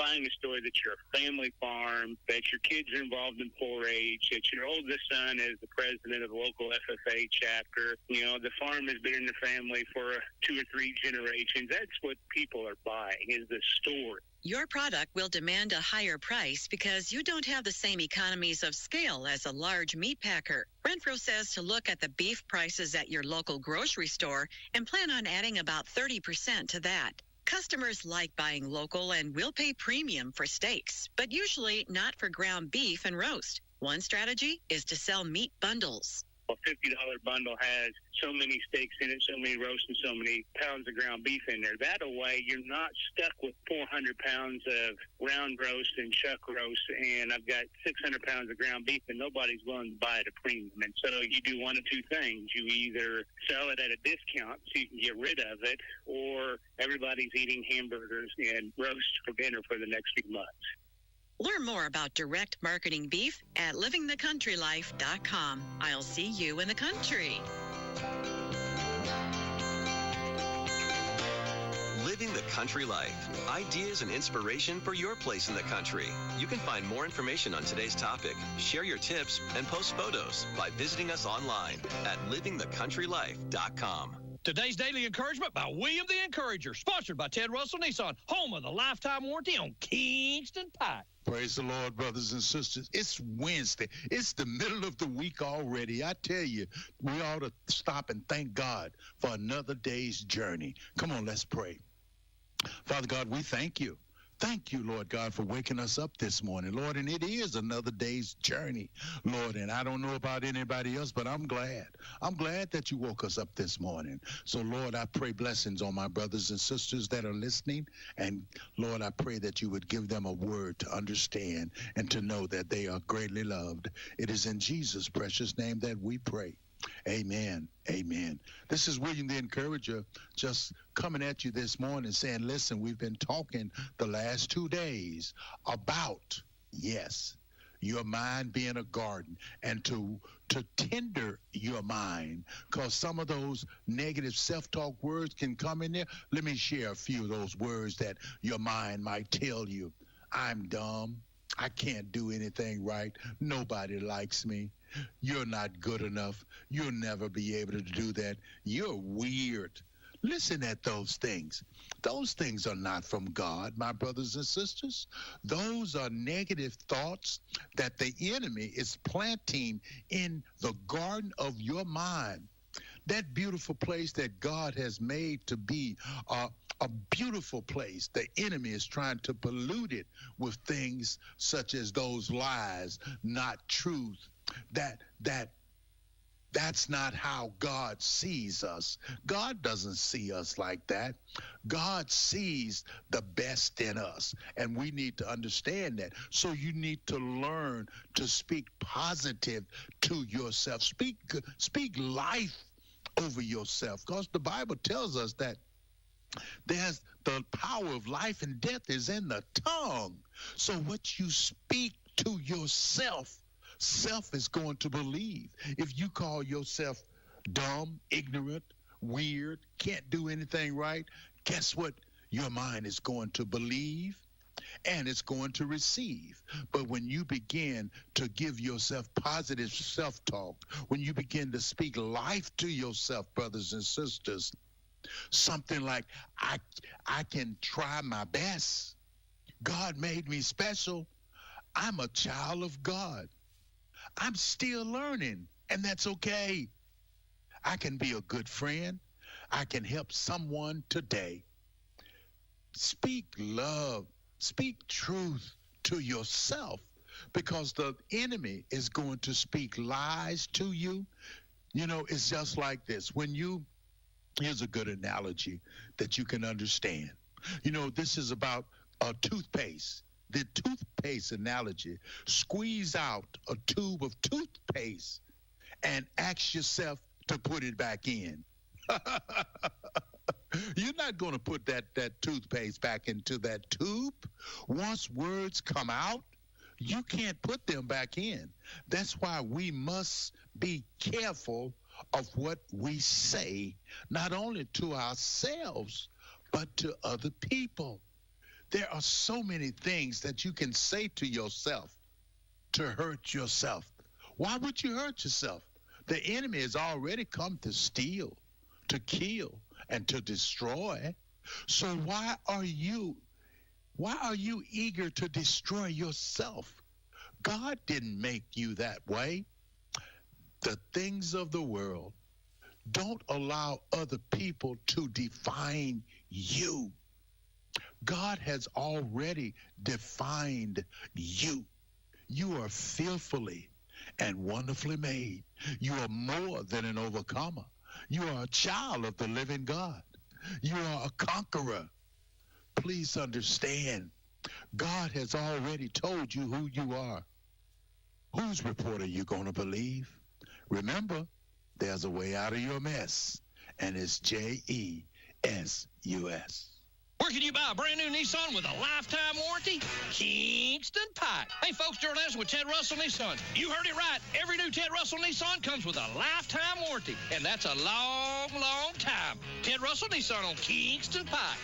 buying a store that's your family farm, that your kids are involved in 4-H, that your oldest son is the president of the local FFA chapter. You know, the farm has been in the family for 2 or 3 generations. That's what people are buying, is the store. Your product will demand a higher price because you don't have the same economies of scale as a large meat packer. Renfro says to look at the beef prices at your local grocery store and plan on adding about 30% to that. Customers like buying local and will pay premium for steaks, but usually not for ground beef and roast. One strategy is to sell meat bundles. A $50 bundle has so many steaks in it, so many roasts, and so many pounds of ground beef in there. That way, you're not stuck with 400 pounds of round roast and chuck roast, and I've got 600 pounds of ground beef, and nobody's willing to buy it at a premium. And so you do one of two things. You either sell it at a discount so you can get rid of it, or everybody's eating hamburgers and roast for dinner for the next few months. Learn more about direct marketing beef at livingthecountrylife.com. I'll see you in the country. Living the Country Life. Ideas and inspiration for your place in the country. You can find more information on today's topic, share your tips, and post photos by visiting us online at livingthecountrylife.com. Today's Daily Encouragement by William the Encourager, sponsored by Ted Russell Nissan, home of the lifetime warranty on Kingston Pike. Praise the Lord, brothers and sisters. It's Wednesday. It's the middle of the week already. I tell you, we ought to stop and thank God for another day's journey. Come on, let's pray. Father God, we thank you. Thank you, Lord God, for waking us up this morning, Lord, and it is another day's journey, Lord, and I don't know about anybody else, but I'm glad. I'm glad that you woke us up this morning. So, Lord, I pray blessings on my brothers and sisters that are listening, and, Lord, I pray that you would give them a word to understand and to know that they are greatly loved. It is in Jesus' precious name that we pray. Amen. Amen. This is William the Encourager just coming at you this morning saying, listen, we've been talking the last 2 days about, yes, your mind being a garden and to tender your mind, because some of those negative self-talk words can come in there. Let me share a few of those words that your mind might tell you. I'm dumb. I can't do anything right. Nobody likes me. You're not good enough. You'll never be able to do that. You're weird. Listen at those things. Those things are not from God, my brothers and sisters. Those are negative thoughts that the enemy is planting in the garden of your mind. That beautiful place that God has made to be a beautiful place, the enemy is trying to pollute it with things such as those lies, not truth. That's not how God sees us. God doesn't see us like that. God sees the best in us, and we need to understand that. So you need to learn to speak positive to yourself. Speak life over yourself, because the Bible tells us that there's the power of life and death is in the tongue. So what you speak to yourself, self is going to believe. If you call yourself dumb, ignorant, weird, can't do anything right, guess what? Your mind is going to believe and it's going to receive. But when you begin to give yourself positive self-talk, when you begin to speak life to yourself, brothers and sisters, something like, I can try my best. God made me special. I'm a child of God. I'm still learning, and that's okay. I can be a good friend. I can help someone today. Speak love. Speak truth to yourself, because the enemy is going to speak lies to you. You know, it's just like this. Here's a good analogy that you can understand. You know, this is about a toothpaste. The toothpaste analogy. Squeeze out a tube of toothpaste and ask yourself to put it back in. You're not going to put that toothpaste back into that tube. Once words come out, you can't put them back in. That's why we must be careful of what we say, not only to ourselves, but to other people. There are so many things that you can say to yourself to hurt yourself. Why would you hurt yourself? The enemy has already come to steal, to kill, and to destroy. So why are you eager to destroy yourself? God didn't make you that way. The things of the world, don't allow other people to define you. God has already defined you. You are fearfully and wonderfully made. You are more than an overcomer. You are a child of the living God. You are a conqueror. Please understand, God has already told you who you are. Whose report are you going to believe? Remember, there's a way out of your mess, and it's JESUS. Where can you buy a brand new Nissan with a lifetime warranty? Kingston Pike. Hey, folks, Darrell Anderson with Ted Russell Nissan. You heard it right. Every new Ted Russell Nissan comes with a lifetime warranty, and that's a long, long time. Ted Russell Nissan on Kingston Pike.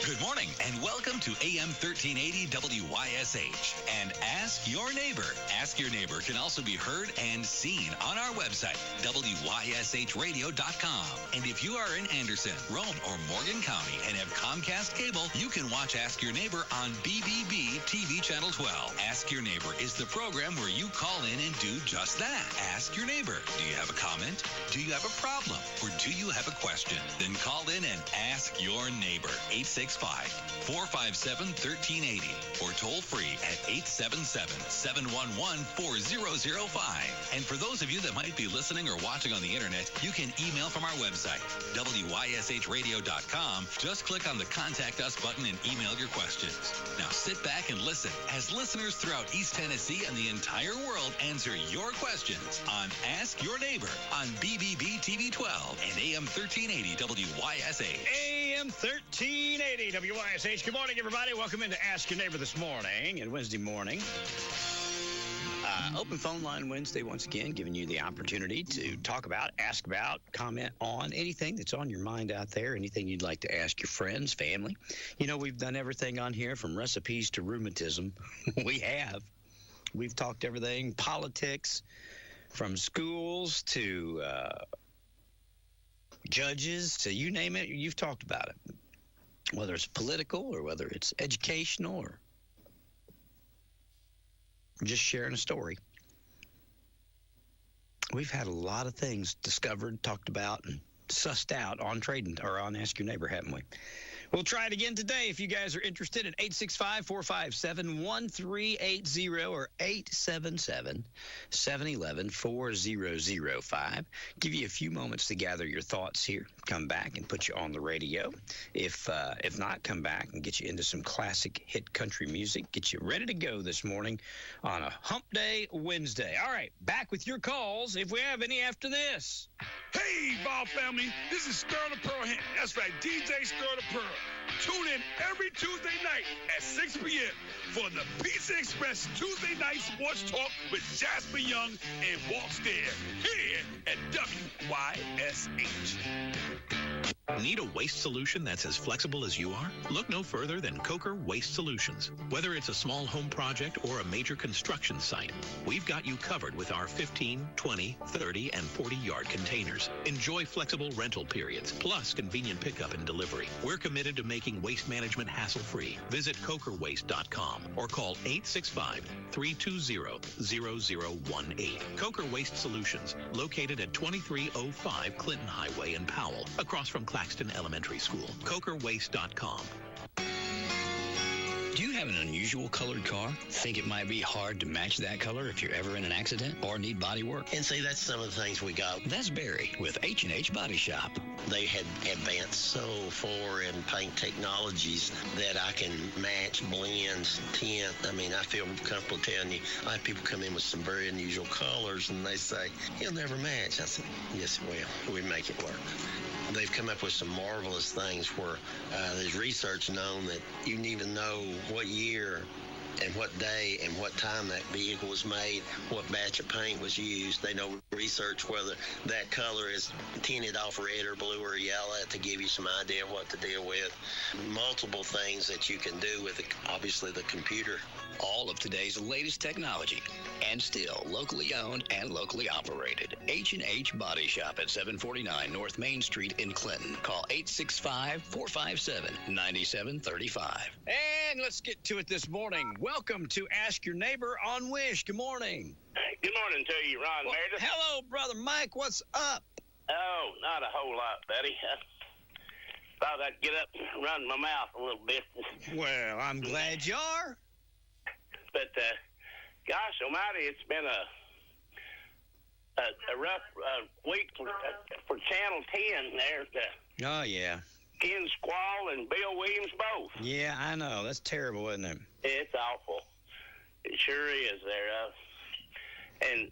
Good morning and welcome to AM 1380 WYSH and Ask Your Neighbor. Ask Your Neighbor can also be heard and seen on our website, WYSHradio.com. And if you are in Anderson, Roane, or Morgan County and have Comcast cable, you can watch Ask Your Neighbor on BBB TV Channel 12. Ask Your Neighbor is the program where you call in and do just that. Ask Your Neighbor. Do you have a comment? Do you have a problem? Or do you have a question? Then call in and ask your neighbor. 865-457-1380 or toll free at 877-711-4005. And for those of you that might be listening or watching on the internet, you can email from our website, WYSHradio.com. Just click on the Contact Us button and email your questions. Now sit back and listen as listeners throughout East Tennessee and the entire world answer your questions on Ask Your Neighbor on BBB TV 12 and AM 1380 WYSH. AM 1380 WYSH. Good morning, everybody. Welcome into Ask Your Neighbor this morning and Wednesday morning. Open phone line Wednesday, once again, giving you the opportunity to talk about, ask about, comment on anything that's on your mind out there, anything you'd like to ask your friends, family. You know, we've done everything on here from recipes to rheumatism. We have. We've talked everything, politics, from schools to judges to you name it, you've talked about it. Whether it's political or whether it's educational or just sharing a story. We've had a lot of things discovered, talked about, and sussed out on Trading or on Ask Your Neighbor, haven't we? We'll try it again today if you guys are interested at 865-457-1380 or 877-711-4005. Give you a few moments to gather your thoughts here. Come back and put you on the radio. If not, come back and get you into some classic hit country music. Get you ready to go this morning on a Hump Day Wednesday. All right, back with your calls if we have any after this. Hey, Ball family, this is Stir the Pearl. That's right, DJ Stir the Pearl. Tune in every Tuesday night at 6 p.m. for the Pizza Express Tuesday Night Sports Talk with Jasper Young and Walt Stair here at WYSH. Need a waste solution that's as flexible as you are? Look no further than Coker Waste Solutions. Whether it's a small home project or a major construction site, we've got you covered with our 15, 20, 30, and 40-yard containers. Enjoy flexible rental periods, plus convenient pickup and delivery. We're committed to making waste management hassle-free. Visit cokerwaste.com or call 865-320-0018. Coker Waste Solutions, located at 2305 Clinton Highway in Powell, across from Claxton Elementary School. Cokerwaste.com. Do you have an unusual colored car? Think it might be hard to match that color if you're ever in an accident or need body work? And see, that's some of the things we got. That's Barry with H&H Body Shop. They had advanced so far in paint technologies that I can match, blend, tint. I mean, I feel comfortable telling you, I have people come in with some very unusual colors and they say, he'll never match. I said, yes, it will. We make it work. They've come up with some marvelous things where there's research known that you can even know what year and what day and what time that vehicle was made, what batch of paint was used. They know research whether that color is tinted off red or blue or yellow to give you some idea of what to deal with. Multiple things that you can do with, obviously, the computer. All of today's latest technology, and still locally owned and locally operated. H&H Body Shop at 749 North Main Street in Clinton. Call 865-457-9735. And let's get to it this morning. Welcome to Ask Your Neighbor on WYSH. Good morning. Good morning to you, Ron Meredith. Hello, Brother Mike. What's up? Oh, not a whole lot, buddy. Thought I'd get up and run my mouth a little bit. Well, I'm glad you are. But, gosh almighty, it's been a rough week for Channel 10 there. Oh, yeah. Ken Squall and Bill Williams both. Yeah, I know. That's terrible, isn't it? It's awful. It sure is there. And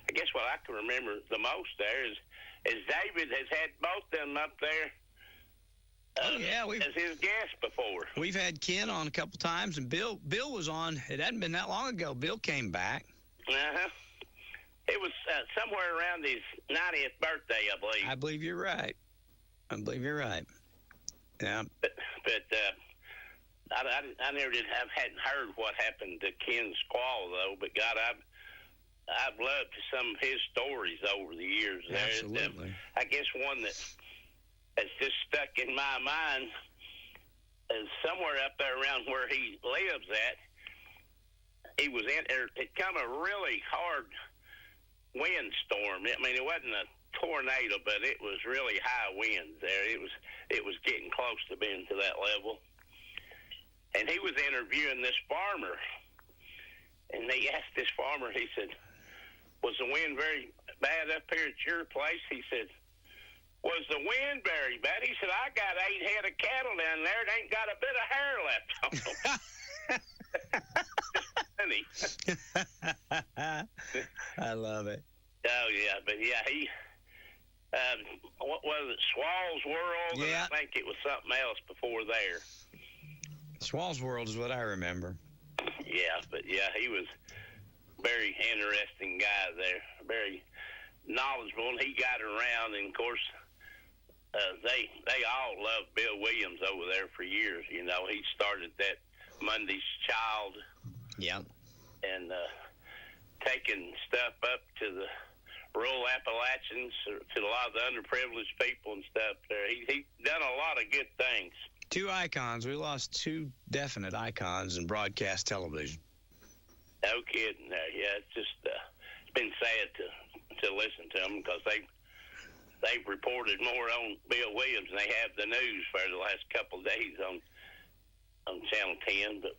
I guess what I can remember the most there is David has had both of them up there. Oh, yeah. As his guest before. We've had Ken on a couple times, and Bill was on. It hadn't been that long ago. Bill came back. Uh-huh. It was somewhere around his 90th birthday, I believe. I believe you're right. Yeah. But I never hadn't heard what happened to Ken Squall, though. But, God, I've loved some of his stories over the years. Absolutely. I guess one that's just stuck in my mind is somewhere up there around where he lives at. He was it come a really hard windstorm. I mean, it wasn't a tornado, but it was really high winds there. It was getting close to being to that level. And he was interviewing this farmer, and they asked this farmer, he said, "Was the wind very bad up here at your place?" He said, "Was the wind very bad?" He said, "I got 8 head of cattle down there that ain't got a bit of hair left on them." I love it. Oh, yeah. But, yeah, he, what was it, Swall's World? Yeah. I think it was something else before there. Swall's World is what I remember. Yeah, but, yeah, he was a very interesting guy there, very knowledgeable, and he got around, and, of course, they all loved Bill Williams over there for years. You know, he started that Monday's Child. Yeah. And taking stuff up to the rural Appalachians, to a lot of the underprivileged people and stuff there. He done a lot of good things. 2 icons. We lost 2 definite icons in broadcast television. No kidding there. Yeah, it's just it's been sad to listen to them because they've reported more on Bill Williams than they have the news for the last couple of days on Channel 10. But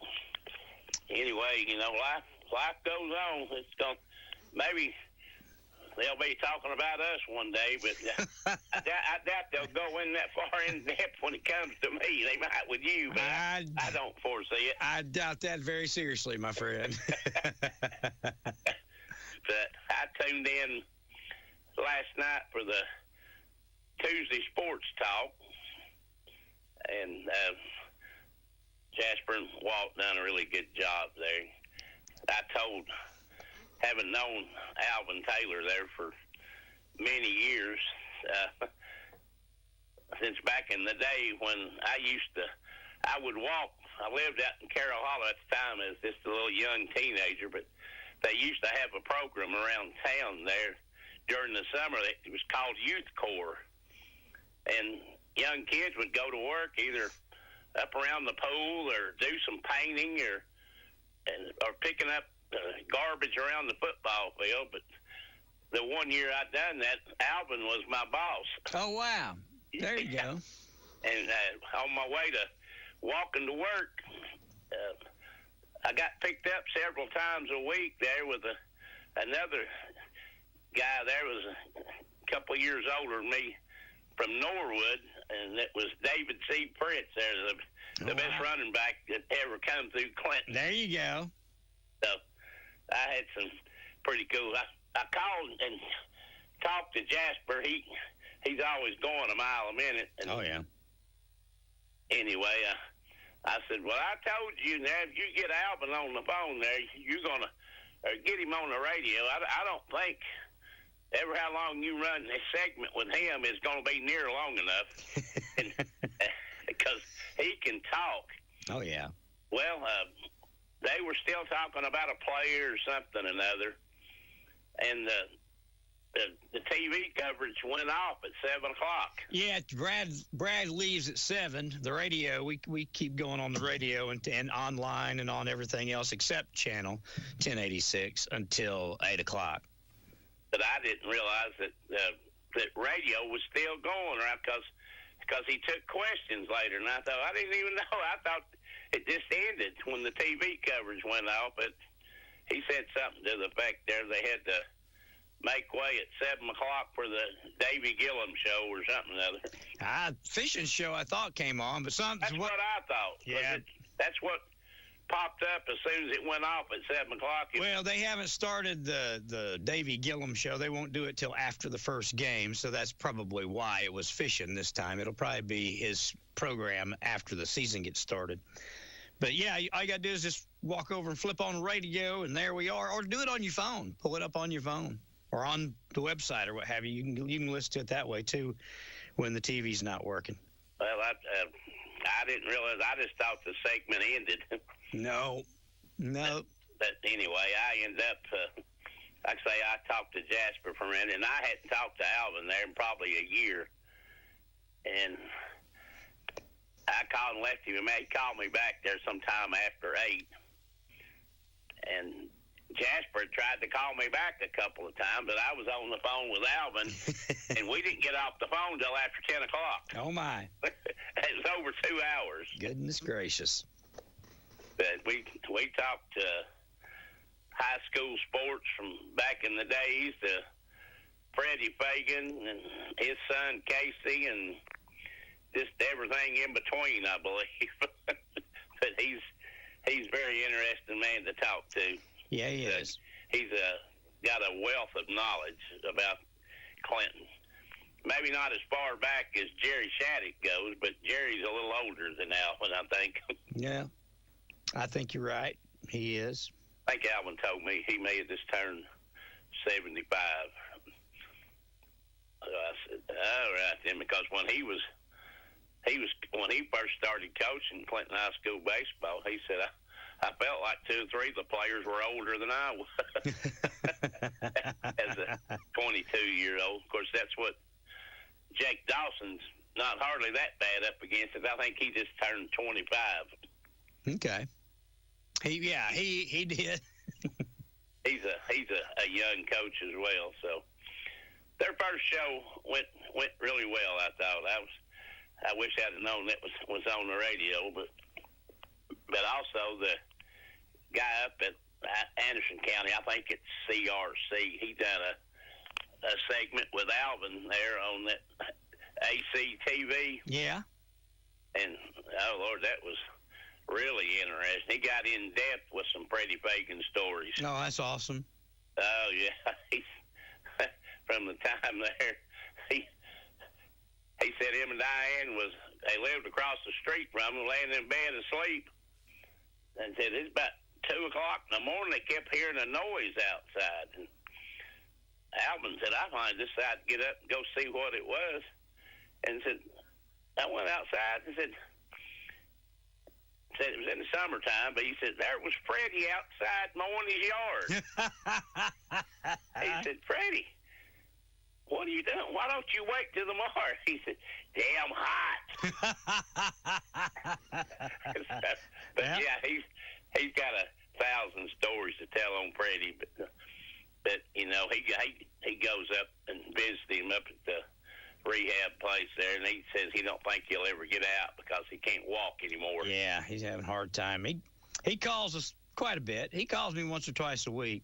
anyway, you know, life goes on. It's going maybe they'll be talking about us one day, but I doubt they'll go in that far in depth when it comes to me. They might with you, but I don't foresee it. I doubt that very seriously, my friend. But I tuned in last night for the Tuesday Sports Talk, and Jasper and Walt done a really good job there. Having known Alvin Taylor there for many years, since back in the day when I would walk. I lived out in Carroll Hollow at the time as just a little young teenager, but they used to have a program around town there during the summer that was called Youth Corps. And young kids would go to work either up around the pool or do some painting or picking up garbage around the football field. But the one year I done that, Alvin was my boss. Oh, wow. There you go. And on my way to walking to work, I got picked up several times a week there with another guy there was a couple of years older than me from Norwood, and it was David C. Fritz there, the best running back that ever come through Clinton. There you go. So I had some pretty cool. I called and talked to Jasper. He's always going a mile a minute. And oh, yeah. Anyway, I said, well, I told you now, if you get Alvin on the phone there, you're going to get him on the radio. I don't think ever how long you run this segment with him is going to be near long enough because he can talk. Oh, yeah. Well, they were still talking about a player or something or another, and the TV coverage went off at 7 o'clock. Yeah, Brad leaves at 7. The radio, we keep going on the radio and online and on everything else except channel 1086 until 8 o'clock. But I didn't realize that radio was still going, right? Because he took questions later, and I thought, I didn't even know. I thought it just ended when the TV coverage went off. But he said something to the effect there they had to make way at 7 o'clock for the Davy Gillum show or something or other. Fishing show I thought came on, but that's what I thought. Yeah. That's what popped up as soon as it went off at 7 o'clock. Well, they haven't started the Davy Gillum show. They won't do it till after the first game, so that's probably why it was fishing this time. It'll probably be his program after the season gets started. But, yeah, all you got to do is just walk over and flip on the radio, and there we are. Or do it on your phone. Pull it up on your phone or on the website or what have you. You can listen to it that way, too, when the TV's not working. Well, I didn't realize. I just thought the segment ended. No. But anyway, I ended up, like I say, I talked to Jasper for a minute, and I hadn't talked to Alvin there in probably a year. And I called and left him. He called me back there sometime after 8. And Jasper tried to call me back a couple of times, but I was on the phone with Alvin, and we didn't get off the phone till after 10 o'clock. Oh, my. It was over 2 hours. Goodness gracious. But we talked high school sports from back in the days to Freddie Fagan and his son Casey and just everything in between, I believe. But he's a very interesting man to talk to. Yeah, he is. He's got a wealth of knowledge about Clinton. Maybe not as far back as Jerry Shattuck goes, but Jerry's a little older than Alvin, I think. Yeah, I think you're right. He is. I think Alvin told me he may have just turned 75. So I said, all right then, because when he when he first started coaching Clinton High School baseball, he said, I felt like 2 or 3 of the players were older than I was as a 22-year-old. Of course, that's what Jake Dawson's not hardly that bad up against it. I think he just turned 25. Okay. He did. He's a young coach as well. So their first show went really well. I thought. I wish I'd have known that was on the radio, but also the guy up at Anderson County, I think it's CRC. He done a segment with Alvin there on that AC TV. Yeah. And oh Lord, that was really interesting. He got in depth with some Freddie Fagan stories. Oh, that's awesome. Oh yeah, from the time there, he said him and Diane they lived across the street from him, laying in bed asleep, and said it's about 2 o'clock in the morning. They kept hearing a noise outside, and Alvin said, I finally decided to get up and go see what it was, and said I went outside and said it was in the summertime, but he said, there was Freddie outside mowing his yard. He said, Freddie, what are you doing? Why don't you wait till tomorrow? He said, damn hot. But yeah, he's got 1,000 stories to tell on Freddie, but you know, he goes up and visits him up at the rehab place there, and he says he don't think he'll ever get out because he can't walk anymore. Yeah, he's having a hard time. He calls us quite a bit. He calls me once or twice a week.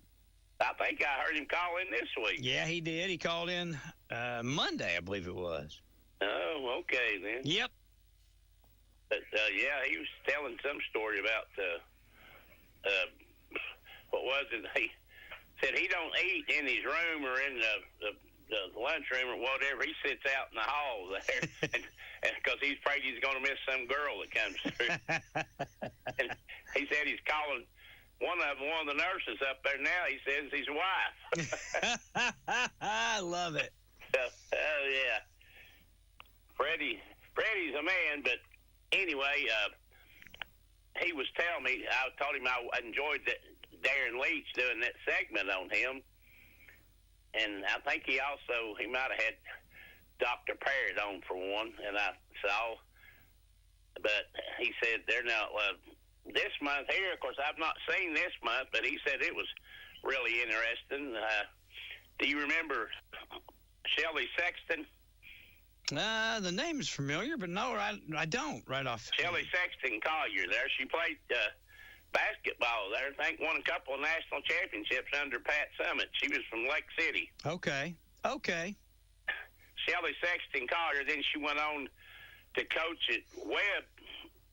I think I heard him call in this week. Yeah, he did. He called in Monday, I believe it was. Oh, okay then. Yep. But yeah, he was telling some story about what was it? He said he don't eat in his room or in the the lunchroom or whatever, he sits out in the hall there, and because he's afraid he's going to miss some girl that comes through. And he said he's calling one of the nurses up there now. He says his wife. I love it. Oh yeah, Freddie's a man. But anyway, he was telling me. I told him I enjoyed that Darren Leach doing that segment on him, and I think he might have had Dr. Parrott on for one, and I saw. But he said they're not this month here. Of course, I've not seen this month, but he said it was really interesting. Do you remember Shelley Sexton? The name's familiar, but no, I don't right off. Shelley Sexton Collier there. She played basketball there. I think won a couple of national championships under Pat Summitt. She was from Lake City. Okay. Shelley Sexton Collier. Then she went on to coach at Webb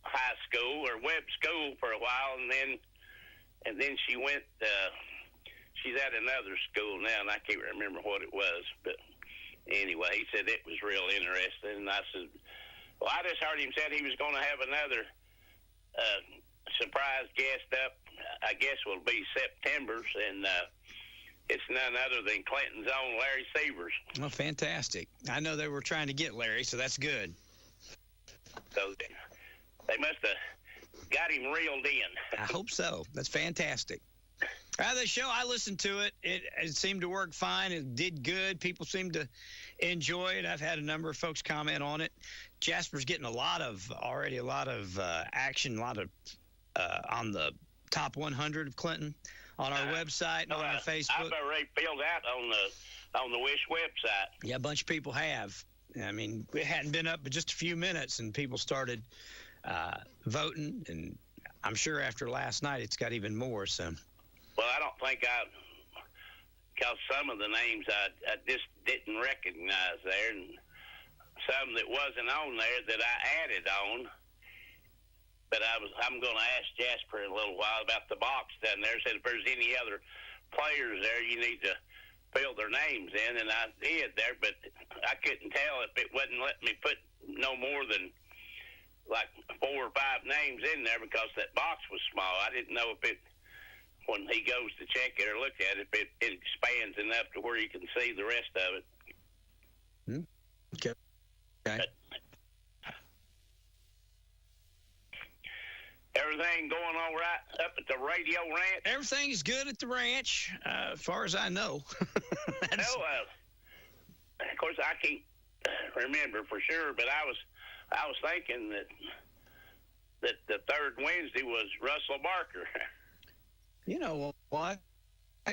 High School or Webb School for a while, and then she went. She's at another school now, and I can't remember what it was. But anyway, he said it was real interesting, and I said, "Well, I just heard him said he was going to have another surprise guest up. I guess will be September's, and it's none other than Clinton's own Larry Severs." Oh, fantastic! I know they were trying to get Larry, so that's good. So they must have got him reeled in. I hope so. That's fantastic. The show, I listened to it. It seemed to work fine. It did good. People seemed to enjoy it. I've had a number of folks comment on it. Jasper's getting a lot of action, a lot of on the top 100 of Clinton on our website and on our Facebook. I've already filled out on the WYSH website. Yeah, a bunch of people have. I mean, it hadn't been up but just a few minutes, and people started voting, and I'm sure after last night it's got even more. So. Well, I don't think because some of the names I just didn't recognize there, and some that wasn't on there that I added on. But I'm going to ask Jasper in a little while about the box down there. Said if there's any other players there, you need to fill their names in, and I did there. But I couldn't tell if it wasn't letting me put no more than like 4 or 5 names in there because that box was small. I didn't know if it. When he goes to check it or look at it, it expands enough to where you can see the rest of it. Okay. But everything going all right up at the radio ranch? Everything is good at the ranch, as far as I know. Of course, I can't remember for sure, but I was thinking that the third Wednesday was Russell Barker. You know what?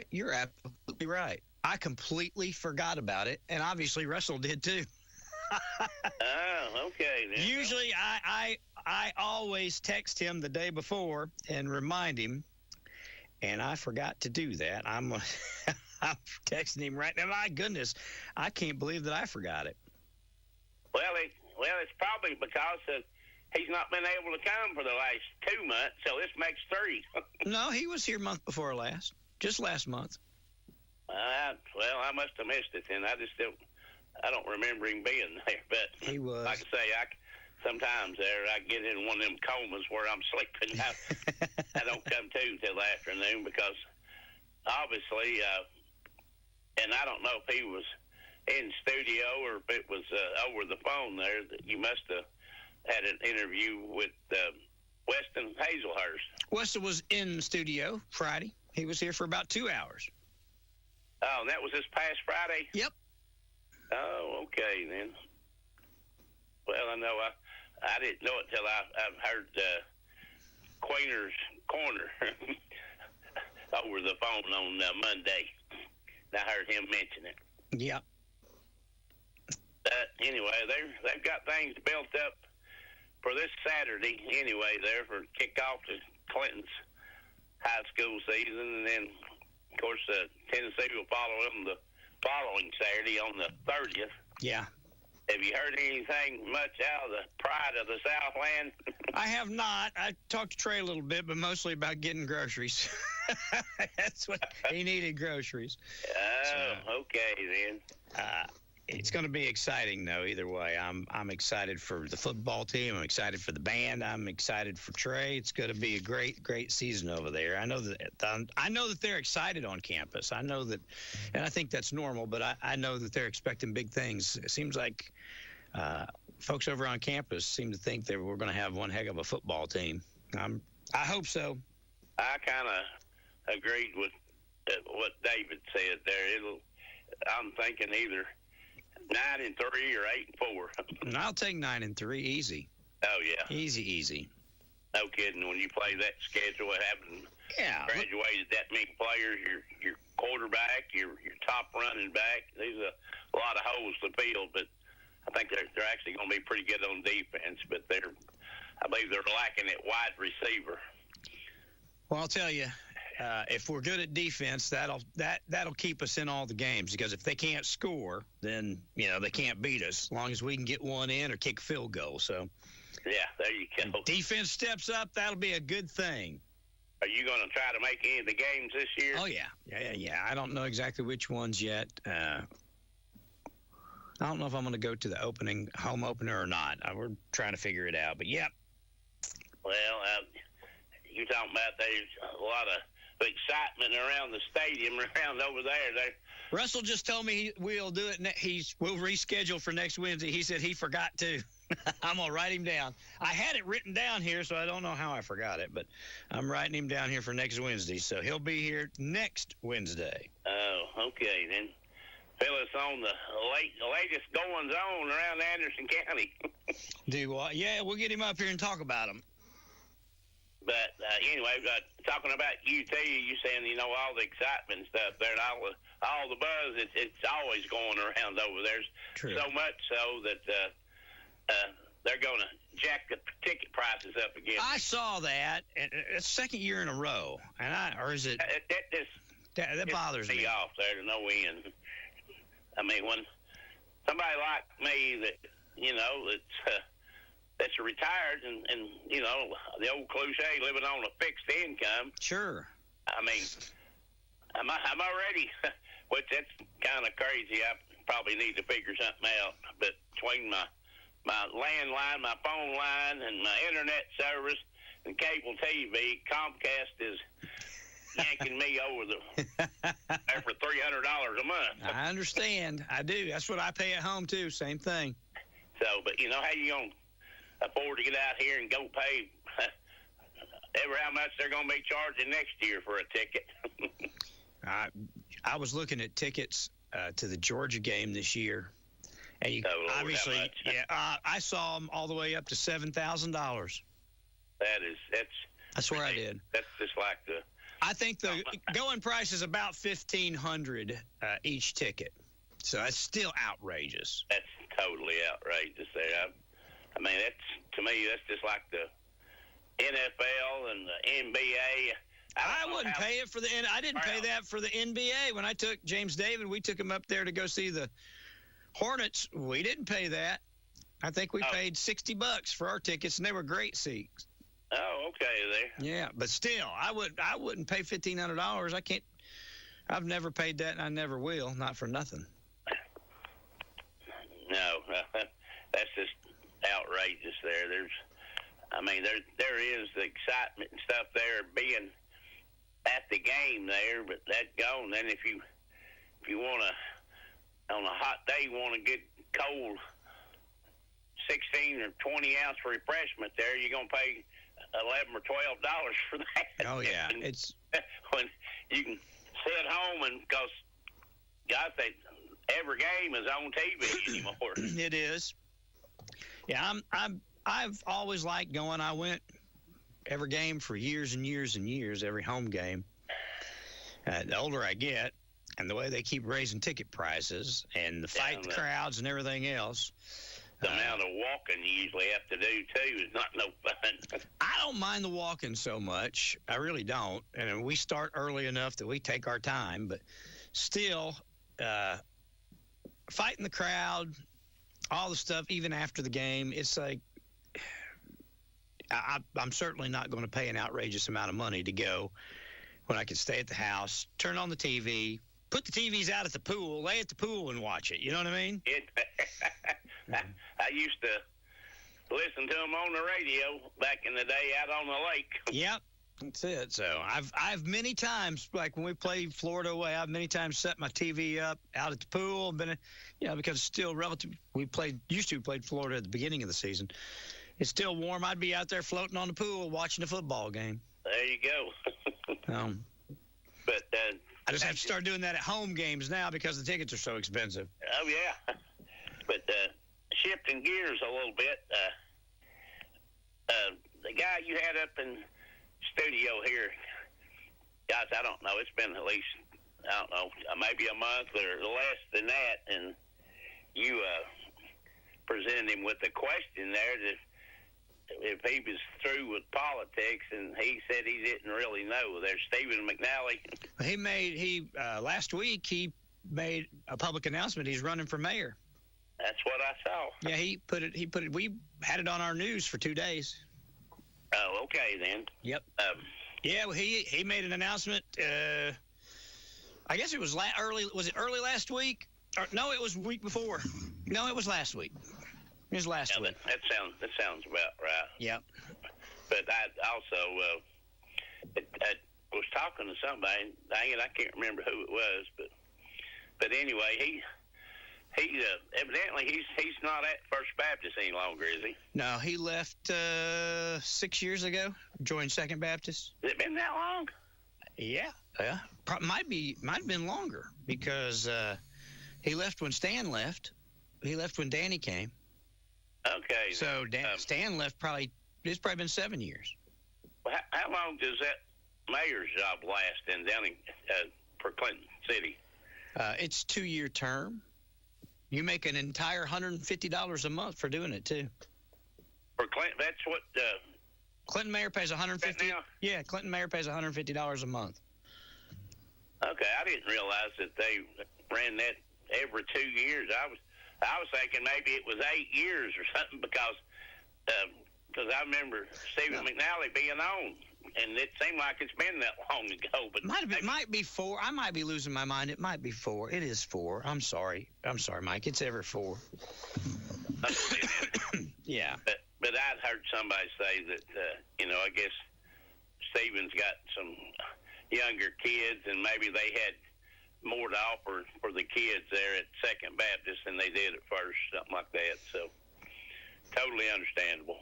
You're absolutely right. I completely forgot about it, and obviously Russell did too. Oh, okay. Then. Usually I always text him the day before and remind him, and I forgot to do that. I'm texting him right now. My goodness, I can't believe that I forgot it. Well, it's probably because he's not been able to come for the last 2 months, so this makes 3. No, he was here month before last, just last month. Well, I must have missed it then. I don't remember him being there. But he was. Like I say, sometimes I get in one of them comas where I'm sleeping. I don't come to till the afternoon because obviously, and I don't know if he was in studio or if it was over the phone there. You must have had an interview with Weston Hazelhurst. Weston was in the studio Friday. He was here for about 2 hours. Oh, that was this past Friday? Yep. Oh, okay, then. Well, I know I didn't know it till I heard Queener's Corner over the phone on Monday. I heard him mention it. Yep. Anyway, they've got things built up for this Saturday anyway there for kickoff to Clinton's high school season, and then of course Tennessee will follow them the following Saturday on the 30th. Yeah. Have you heard anything much out of the pride of the Southland? I have not. I talked to Trey a little bit, but mostly about getting groceries. That's what he needed, groceries. Oh, okay then. It's going to be exciting, though, either way. I'm excited for the football team. I'm excited for the band. I'm excited for Trey. It's going to be a great season over there. I know that they're excited on campus. I know that, and I think that's normal, but I know that they're expecting big things. It seems like folks over on campus seem to think that we're going to have one heck of a football team. I hope so. I kind of agreed with what David said there. I'm thinking either 9-3 or 8-4. I'll take 9-3, easy. Oh yeah, easy. No kidding. When you play that schedule, having graduated that many players, your quarterback, your top running back, there's a lot of holes to fill. But I think they're actually going to be pretty good on defense. But I believe they're lacking at wide receiver. Well, I'll tell you, if we're good at defense, that'll keep us in all the games, because if they can't score, then they can't beat us as long as we can get one in or kick a field goal. So yeah, there you go. If defense steps up, that'll be a good thing. Are you going to try to make any of the games this year? Oh yeah. I don't know exactly which ones yet. I don't know if I'm going to go to the home opener or not. We're trying to figure it out. But yeah. Well, you're talking about there's a lot of excitement around the stadium, around over there. Russell just told me we'll do it. We'll reschedule for next Wednesday. He said he forgot to. I'm going to write him down. I had it written down here, so I don't know how I forgot it, but I'm writing him down here for next Wednesday. So he'll be here next Wednesday. Oh, okay. Then fill us on the latest goings on around Anderson County. Do what? Yeah, we'll get him up here and talk about them. But anyway, talking about UT, you saying, all the excitement and stuff there, and all the buzz, it's always going around over there. True. So much so that they're going to jack the ticket prices up again. I saw that. It's the second year in a row. Or is it? That bothers me. Off there to no end. I mean, when somebody like me that's retired and the old cliche, living on a fixed income. Sure. I mean, I'm already, which that's kind of crazy. I probably need to figure something out. But between my landline, my phone line, and my internet service and cable TV, Comcast is yanking me over for $300 a month. I understand. I do. That's what I pay at home too. Same thing. So, but how you gonna afford to get out here and go pay how much they're going to be charging next year for a ticket? I was looking at tickets to the Georgia game this year, and obviously, I saw them all the way up to $7,000. I swear I did. That's just like I think the going price is about $1,500 each ticket, so that's still outrageous. That's totally outrageous there. I mean, to me, that's just like the NFL and the NBA. I wouldn't pay it for the – I didn't pay that for the NBA. When I took James David, we took him up there to go see the Hornets. We didn't pay that. I think we paid $60 for our tickets, and they were great seats. Oh, okay there. Yeah, but still, I wouldn't pay $1,500. I can't – I've never paid that, and I never will, not for nothing. No, that's just outrageous there. There is the excitement and stuff there being at the game there, but that gone. Then if you want to, on a hot day, want a good cold 16 or 20 ounce refreshment there, you're going to pay $11 or $12 for that. Oh yeah, it's when you can sit home, and because God say every game is on TV anymore. It is. Yeah, I've always liked going. I went every game for years and years and years, every home game. The older I get, and the way they keep raising ticket prices and the fight crowds and everything else. The amount of walking you usually have to do, too, is not no fun. I don't mind the walking so much. I really don't. And we start early enough that we take our time. But still, fighting the crowd, all the stuff, even after the game, it's like I'm certainly not going to pay an outrageous amount of money to go when I could stay at the house, turn on the TV, put the TVs out at the pool, lay at the pool and watch it. You know what I mean? I used to listen to them on the radio back in the day out on the lake. Yep. That's it. So I've many times, like when we played Florida away, I've many times set my TV up out at the pool. Because it's still relative. We played Florida at the beginning of the season. It's still warm. I'd be out there floating on the pool watching a football game. There you go. But I just have to start doing that at home games now because the tickets are so expensive. Oh yeah. But shifting gears a little bit, the guy you had up in studio here, guys, I don't know. It's been at least, I don't know, maybe a month or less than that, and you presented him with a question there that if he was through with politics, and he said he didn't really know. There's Stephen McNally. Last week he made a public announcement. He's running for mayor. That's what I saw. Yeah, he put it. We had it on our news for 2 days. Oh, okay then. Yep. Well, he made an announcement. I guess it was early. Was it early last week? No, it was week before. No, it was last week. It was last week. That sounds about right. Yep. But I also I was talking to somebody. Dang it, I can't remember who it was, but anyway, he evidently he's not at First Baptist any longer, is he? No, he left 6 years ago. Joined Second Baptist. Has it been that long? Yeah. Might have been longer because he left when Stan left. He left when Danny came. Okay. So Stan left it's probably been 7 years. How long does that mayor's job last down in for Clinton City? It's 2-year term. You make an entire $150 a month for doing it too. For Clinton, that's what Clinton mayor pays $150. Yeah, Clinton mayor pays $150 a month. Okay, I didn't realize that they ran that every 2 years. I was thinking maybe it was 8 years or something because I remember Stephen McNally being on, and it seemed like it's been that long ago. But it might be 4. I might be losing my mind. It might be 4. It is 4. I'm sorry, Mike. It's every 4. Yeah. But I'd heard somebody say that I guess Stephen's got some younger kids, and maybe they had more to offer for the kids there at Second Baptist than they did at First, something like that. So totally understandable.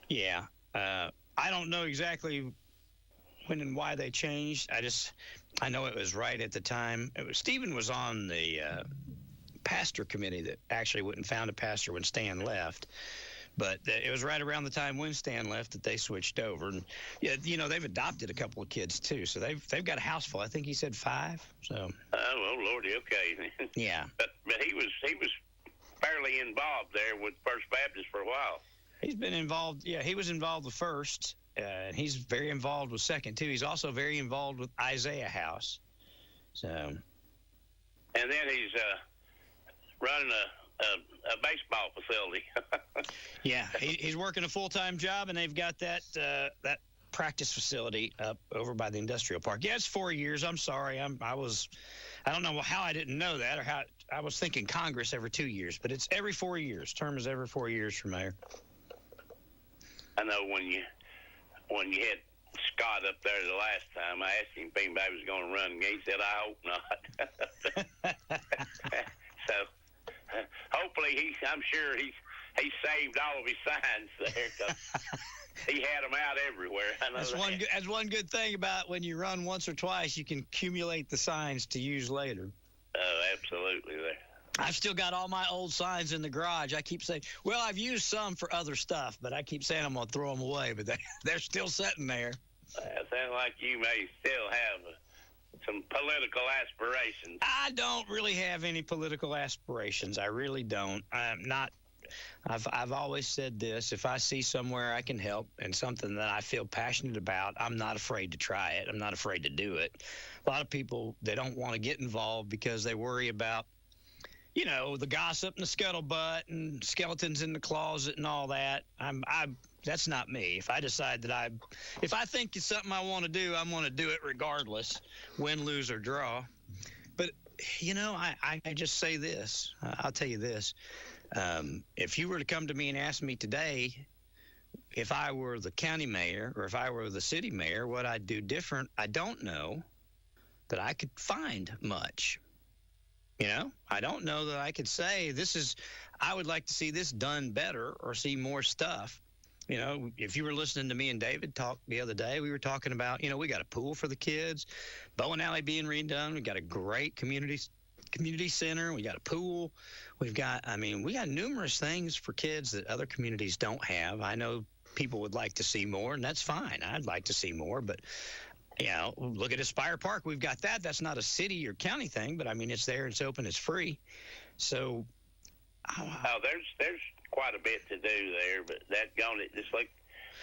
Yeah. I don't know exactly when and why they changed. I know it was right at the time. Stephen was on the pastor committee that actually went and found a pastor when Stan left. But it was right around the time when Stan left that they switched over. And, they've adopted a couple of kids, too. So they've got a house full. I think he said 5. So. Oh, Lordy, okay. Yeah. But he was fairly involved there with First Baptist for a while. He's been involved. Yeah, he was involved with First. And he's very involved with Second, too. He's also very involved with Isaiah House. So. And then he's running a baseball facility. Yeah, he's working a full-time job, and they've got that practice facility up over by the industrial park. Yeah, it's 4 years. I'm sorry. I don't know how I didn't know that, or how I was thinking Congress every 2 years, but it's every 4 years. Term is every 4 years for mayor. I know when you had Scott up there the last time, I asked him if anybody was going to run. He said, "I hope not." So hopefully I'm sure he saved all of his signs there because he had them out everywhere. I know that's one good thing about when you run once or twice, you can accumulate the signs to use later. Oh, absolutely there. I've still got all my old signs in the garage. I keep saying, well, I've used some for other stuff, but I keep saying I'm going to throw them away, but they're still sitting there. It sounds like you may still have some political aspirations. I don't really have any political aspirations. I really don't. I've always said this: if I see somewhere I can help and something that I feel passionate about, I'm not afraid to try it. I'm not afraid to do it. A lot of people, they don't want to get involved because they worry about, the gossip and the scuttlebutt and skeletons in the closet and all that. That's not me. If I decide that if I think it's something I want to do, I'm going to do it regardless, win, lose, or draw. But, I just say this. I'll tell you this. If you were to come to me and ask me today, if I were the county mayor or if I were the city mayor, what I'd do different, I don't know that I could find much. I don't know that I could say I would like to see this done better or see more stuff. If you were listening to me and David talk the other day, we were talking about, we got a pool for the kids, bowling alley being redone. We got a great community center. We got a pool. We got numerous things for kids that other communities don't have. I know people would like to see more, and that's fine. I'd like to see more, but look at Aspire Park. We've got that. That's not a city or county thing, but it's there. It's open. It's free. So, there's quite a bit to do there, but that going it just like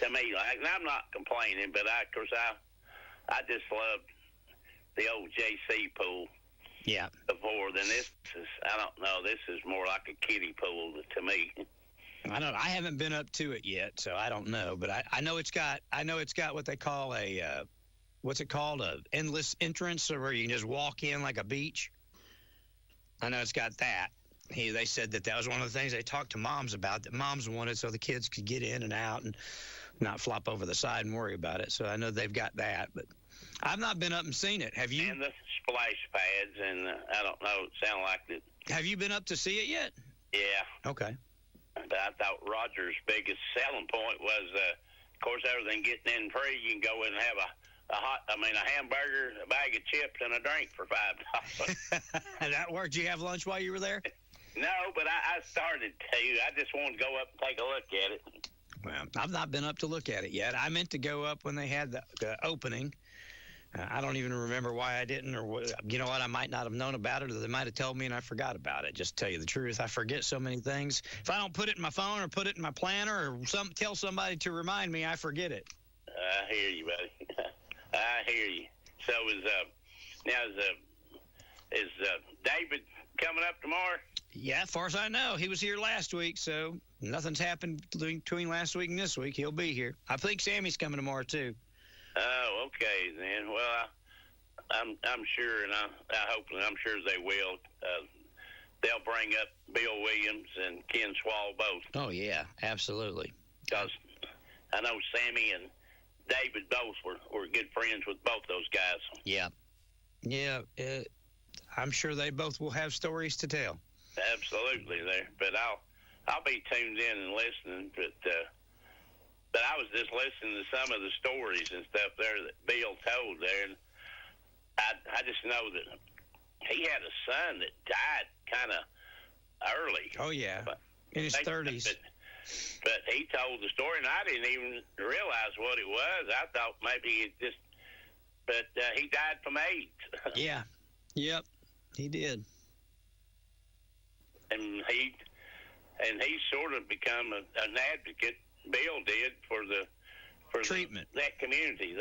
to me. And I'm not complaining, but I just love the old JC pool. Yeah. Before then, this is I don't know. This is more like a kiddie pool to me. I haven't been up to it yet, so I don't know. But I know it's got what they call a what's it called? A endless entrance, or where you can just walk in like a beach. I know it's got that. They said that was one of the things they talked to moms about, that moms wanted so the kids could get in and out and not flop over the side and worry about it. So I know they've got that, but I've not been up and seen it. Have you? And the splash pads, and I don't know, it sounded like it. Have you been up to see it yet? Yeah. Okay. But I thought Roger's biggest selling point was, of course, everything getting in free. You can go in and have a hamburger, a bag of chips, and a drink for $5. And that worked. Did you have lunch while you were there? No, but I started to. I just wanted to go up and take a look at it. Well, I've not been up to look at it yet. I meant to go up when they had the opening. I don't even remember why I didn't, or you know what, I might not have known about it, or they might have told me and I forgot about it. Just to tell you the truth, I forget so many things. If I don't put it in my phone or put it in my planner or tell somebody to remind me, I forget it. I hear you, buddy. I hear you. So is David coming up tomorrow? Yeah, as far as I know, he was here last week, so nothing's happened between last week and this week. He'll be here. I think Sammy's coming tomorrow too. Oh, okay then. Well, I'm sure, and I'm sure they will. They'll bring up Bill Williams and Ken Swall both. Oh yeah, absolutely. Because I know Sammy and David both were good friends with both those guys. Yeah. I'm sure they both will have stories to tell. Absolutely, there. But I'll be tuned in and listening. But I was just listening to some of the stories and stuff there that Bill told there, and I just know that he had a son that died kind of early. Oh yeah, in his 30s. But he told the story, and I didn't even realize what it was. I thought maybe but he died from AIDS. Yeah. Yep. He did. And he sort of become an advocate. Bill did for treatment, that community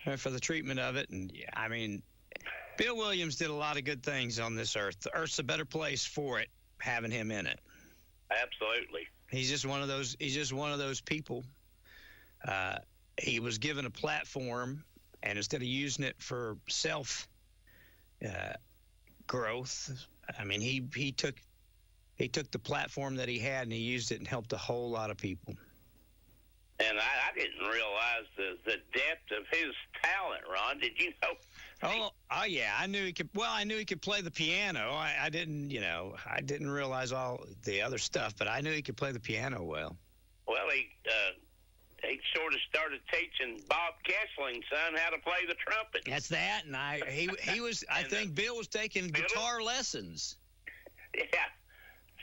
there. For the treatment of it. And yeah, I mean, Bill Williams did a lot of good things on this earth. The earth's a better place for it, having him in it. Absolutely. He's just one of those people. He was given a platform, and instead of using it for self growth, I mean, he took the platform that he had and he used it and helped a whole lot of people. And I didn't realize the depth of his talent, Ron. Did you know? Oh yeah, I knew he could. Well, I knew he could play the piano. I didn't realize all the other stuff, but I knew he could play the piano well. Well, he sort of started teaching Bob Kessling's son how to play the trumpet. That's that, and he was. I think Bill was taking guitar lessons. Yeah.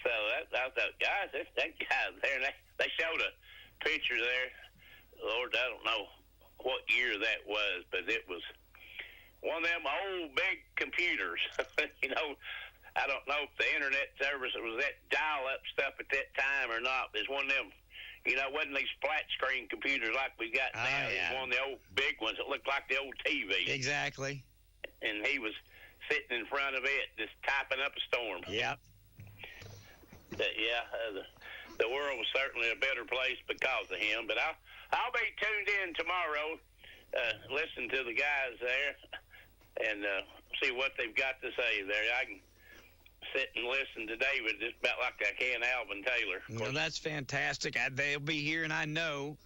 So I thought, guys, that guy there, they showed a picture there. Lord, I don't know what year that was, but it was one of them old big computers. I don't know if the internet service was that dial-up stuff at that time or not. It's one of them, it wasn't these flat screen computers like we got now. Yeah. It was one of the old big ones that looked like the old TV. Exactly. And he was sitting in front of it just typing up a storm. Yep. But yeah, the world was certainly a better place because of him. But I'll be tuned in tomorrow, listen to the guys there, and see what they've got to say there. I can sit and listen to David just about like I can Alvin Taylor. Well, that's fantastic. They'll be here, and I know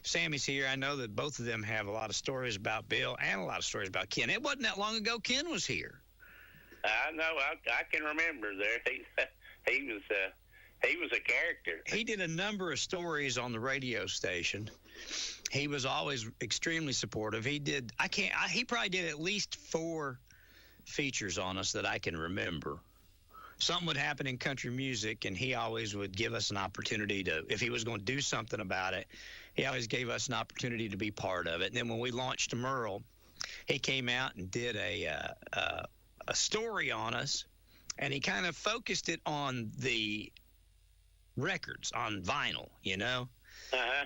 Sammy's here. I know that both of them have a lot of stories about Bill and a lot of stories about Ken. It wasn't that long ago Ken was here. I know. I can remember there. He was a character. He did a number of stories on the radio station. He was always extremely supportive. He probably did at least 4 features on us that I can remember. Something would happen in country music, and he always would give us an opportunity to, if he was going to do something about it, he always gave us an opportunity to be part of it. And then when we launched Merle, he came out and did a story on us, and he kind of focused it on the records, on vinyl, you know.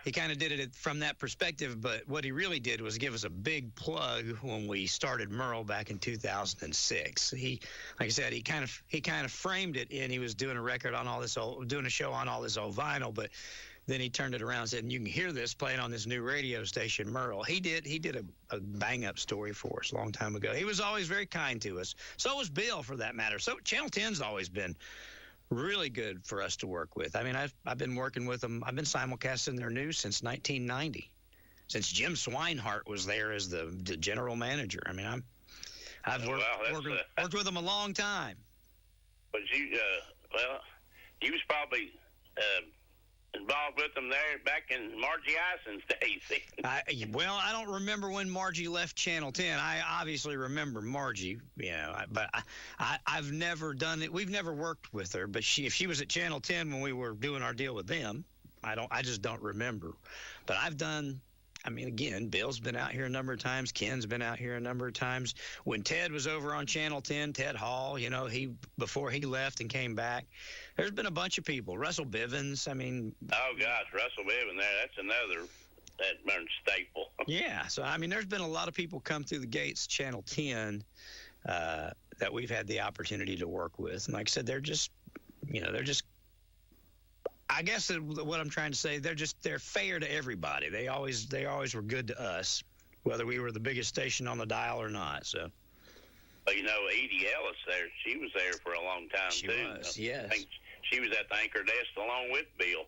He kind of did it from that perspective, but what he really did was give us a big plug when we started Merle back in 2006. He, like I said, he kind of framed it in. He was doing a record on all this doing a show on all this old vinyl, but then he turned it around and said, and you can hear this playing on this new radio station, Merle. He did a bang-up story for us a long time ago. He was always very kind to us. So was Bill, for that matter. So Channel 10's always been really good for us to work with. I mean, I've been working with them. I've been simulcasting their news since 1990, since Jim Swinehart was there as the general manager. I mean, I've worked with them a long time. But you was probably involved with them there back in Margie Ison's days. I don't remember when Margie left Channel 10. I obviously remember Margie, but I've never done it. We've never worked with her, but if she was at Channel 10 when we were doing our deal with them, I just don't remember. But again, Bill's been out here a number of times. Ken's been out here a number of times. When Ted was over on Channel 10, Ted Hall, before he left and came back, there's been a bunch of people. Russell Bivens, Oh, gosh, Russell Bivens there, that's another staple. Yeah, so, there's been a lot of people come through the gates, Channel 10, that we've had the opportunity to work with. And like I said, they're just, I guess what I'm trying to say, they're fair to everybody. They always were good to us, whether we were the biggest station on the dial or not. So, well, Edie Ellis there, she was there for a long time too. She was, yes. I think she was at the anchor desk along with Bill.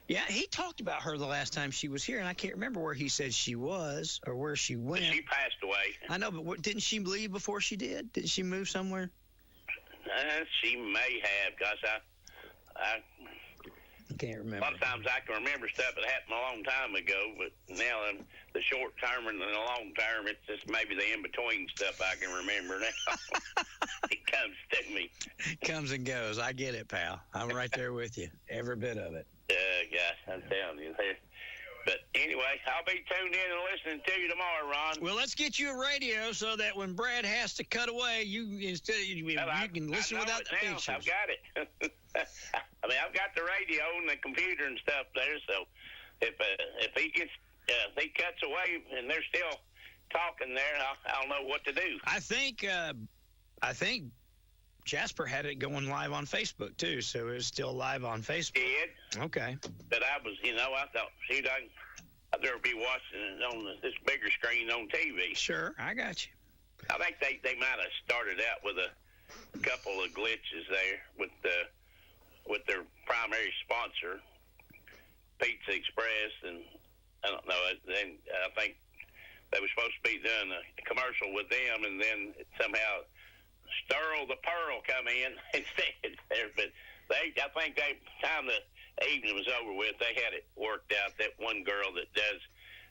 Yeah, he talked about her the last time she was here, and I can't remember where he said she was or where she went. She passed away. I know, but didn't she leave before she did? Didn't she move somewhere? She may have, because I can't remember. A lot of times I can remember stuff that happened a long time ago, but now the short term and the long term, it's just maybe the in-between stuff I can remember now. It comes to me. Comes and goes. I get it, pal. I'm right there with you. Every bit of it. Gosh, I'm telling you. But anyway, I'll be tuned in and listening to you tomorrow, Ron. Well, let's get you a radio so that when Brad has to cut away, you can listen without the features. I've got it. I've got the radio and the computer and stuff there. So if he cuts away and they're still talking there, I'll know what to do. I think Jasper had it going live on Facebook too, so it was still live on Facebook. Did. Okay. But I was, I thought, shoot, I'd rather be watching it on this bigger screen on TV. Sure, I got you. I think they might have started out with a couple of glitches there with their primary sponsor, Pizza Express, and I don't know. Then I think they were supposed to be doing a commercial with them, and then somehow Sterl the Pearl come in instead there. But I think time the evening was over with, they had it worked out. That one girl that does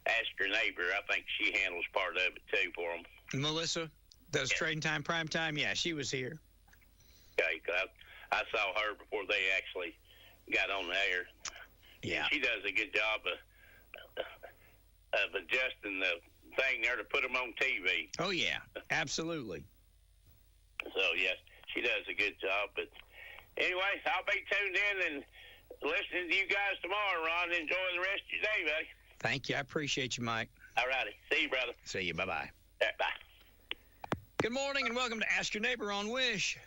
Ask Your Neighbor, I think she handles part of it too for them. Melissa does Trading Time Prime Time. Yeah, she was here. Okay, I saw her before they actually got on the air. Yeah, she does a good job of adjusting the thing there to put them on TV. Oh yeah, absolutely. So yes, she does a good job. But anyway, I'll be tuned in and listening to you guys tomorrow, Ron. Enjoy the rest of your day, buddy. Thank you. I appreciate you, Mike. All righty. See you, brother. See you. Bye-bye. Bye. Good morning and welcome to Ask Your Neighbor on WYSH.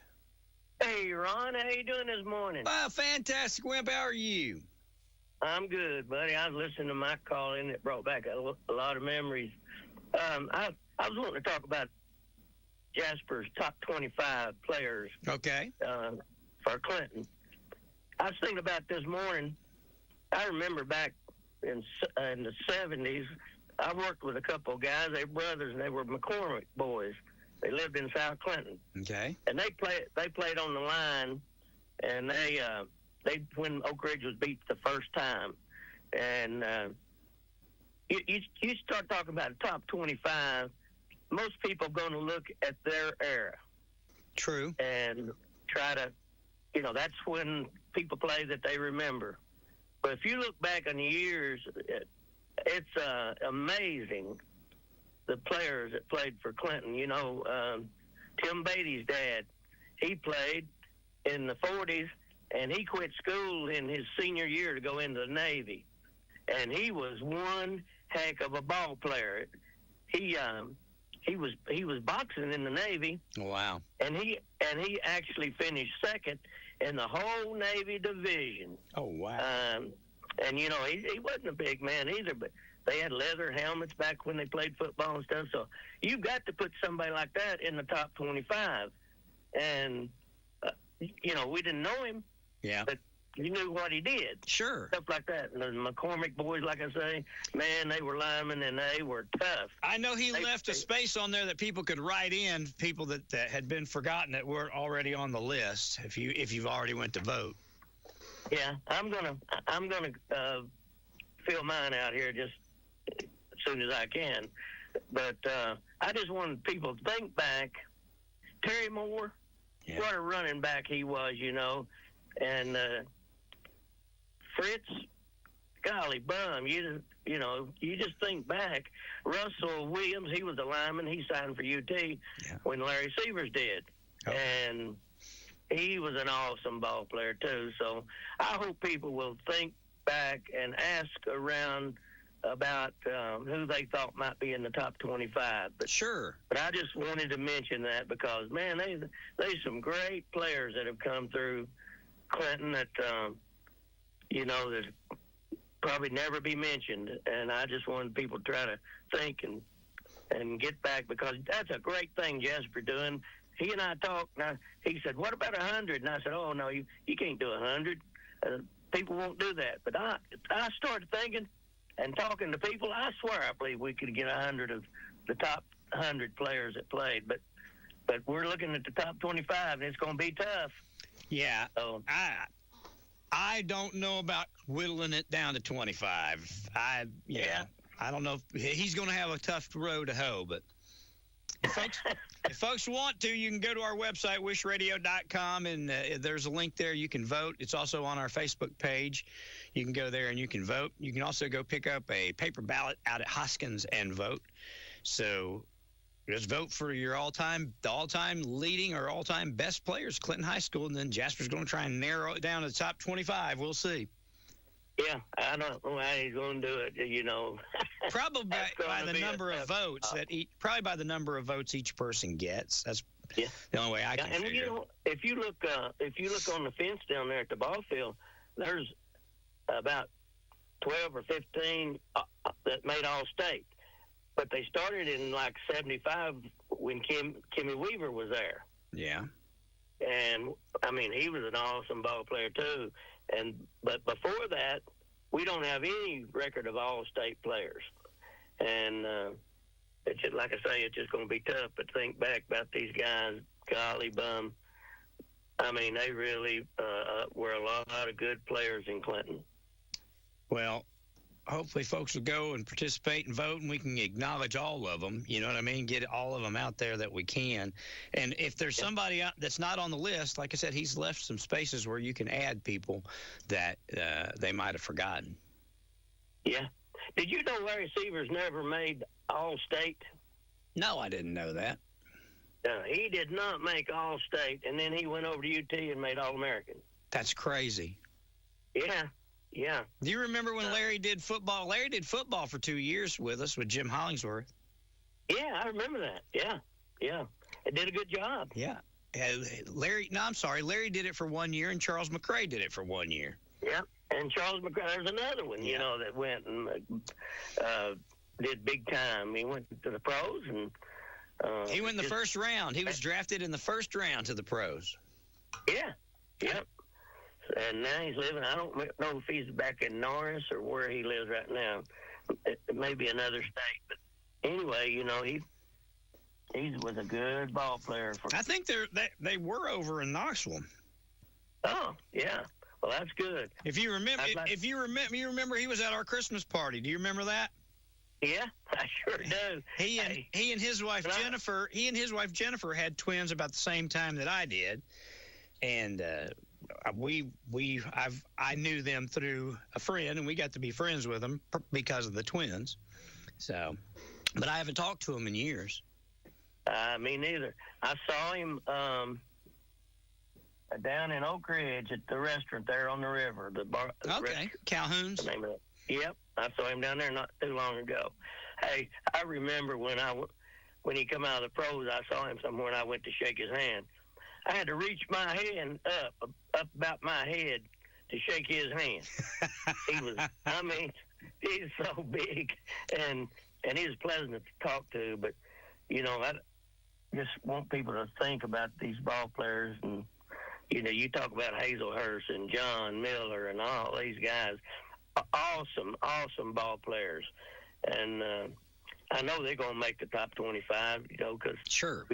Hey, Ron, how you doing this morning? Fantastic, Wimp. How are you? I'm good, buddy. I was listening to my call in. It brought back a lot of memories. I was wanting to talk about Jasper's top 25 players. Okay. For Clinton. I was thinking about this morning. I remember back in the 70s, I worked with a couple of guys. They were brothers, and they were McCormick boys. They lived in South Clinton. Okay. And they played on the line, and they when Oak Ridge was beat the first time. And you start talking about the top 25, most people are going to look at their era. True. And try to, that's when people play that they remember. But if you look back on the years, it's amazing the players that played for Clinton. Tim Beatty's dad, he played in the 40s, and he quit school in his senior year to go into the Navy. And he was one heck of a ball player. He was boxing in the Navy. Wow. And he actually finished second in the whole Navy division. Oh, wow. And he wasn't a big man either, but they had leather helmets back when they played football and stuff. So you've got to put somebody like that in the top 25. And, we didn't know him. Yeah. But you knew what he did. Sure. Stuff like that. And the McCormick boys, like I say, man, they were linemen and they were tough. I know he left a space on there that people could write in, people that had been forgotten that weren't already on the list, if you've already went to vote. Yeah, I'm gonna fill mine out here just as soon as I can. But I just wanted people to think back. Terry Moore, what a running back he was, and Fritz, golly bum, you just think back. Russell Williams, he was a lineman. He signed for UT when Larry Severs did. Oh. And he was an awesome ball player, too. So I hope people will think back and ask around about who they thought might be in the top 25. But sure. But I just wanted to mention that because, man, there's some great players that have come through Clinton that, that probably never be mentioned. And I just wanted people to try to think and get back because that's a great thing Jasper doing. He and I talked. Now, he said, what about 100? And I said, oh, no, you can't do 100. People won't do that. But I started thinking and talking to people. I swear I believe we could get 100 of the top 100 players that played. But we're looking at the top 25, and it's going to be tough. Yeah. So, I don't know about whittling it down to 25. I don't know if he's going to have a tough road to hoe, but if folks want to, you can go to our website, wishradio.com, and there's a link there. You can vote. It's also on our Facebook page. You can go there and you can vote. You can also go pick up a paper ballot out at Hoskins and vote. So just vote for your all-time leading or all-time best players, Clinton High School, and then Jasper's going to try and narrow it down to the top 25. We'll see. Yeah, I don't know how he's going to do it, Probably by the number of votes probably by the number of votes each person gets. That's the only way I can figure. And if you look on the fence down there at the ball field, there's about 12 or 15 that made All-State. But they started in like 75 when Kimmy Weaver was there. Yeah. And I mean, he was an awesome ball player too. But before that, we don't have any record of All-State players. And it's just, like I say, it's just going to be tough. But think back about these guys, golly bum. I mean, they really were a lot of good players in Clinton. Well, hopefully folks will go and participate and vote, and we can acknowledge all of them. You know what I mean? Get all of them out there that we can. And if there's somebody that's not on the list, like I said, he's left some spaces where you can add people that they might have forgotten. Yeah. Did you know Larry Severs never made All-State? No, I didn't know that. He did not make All-State, and then he went over to UT and made All-American. That's crazy. Yeah. Do you remember when Larry did football? Larry did football for 2 years with us with Jim Hollingsworth. Yeah, I remember that. Yeah. It did a good job. Yeah. Larry did it for 1 year, and Charles McRae did it for 1 year. Yep, and Charles McRae, there's another one, that went and did big time. He went to the pros, and he went in the first round. He was drafted in the first round to the pros. Yeah, yep. And now he's living, I don't know if he's back in Norris or where he lives right now. It may be another state. But anyway, he was a good ball player. I think they were over in Knoxville. Oh, yeah. Well, that's good. If you remember he was at our Christmas party. Do you remember that? Yeah, I sure do. He and his wife Jennifer had twins about the same time that I did. And I knew them through a friend, and we got to be friends with them because of the twins. So, but I haven't talked to him in years. Me neither. I saw him down in Oak Ridge at the restaurant there on the river. Calhoun's. The name of it. Yep, I saw him down there not too long ago. Hey, I remember when he come out of the pros, I saw him somewhere, and I went to shake his hand. I had to reach my hand up about my head to shake his hand. He's so big, and he's pleasant to talk to, but, I just want people to think about these ball players, and, you talk about Hazelhurst and John Miller and all these guys, awesome ball players, and I know they're going to make the top 25, because sure.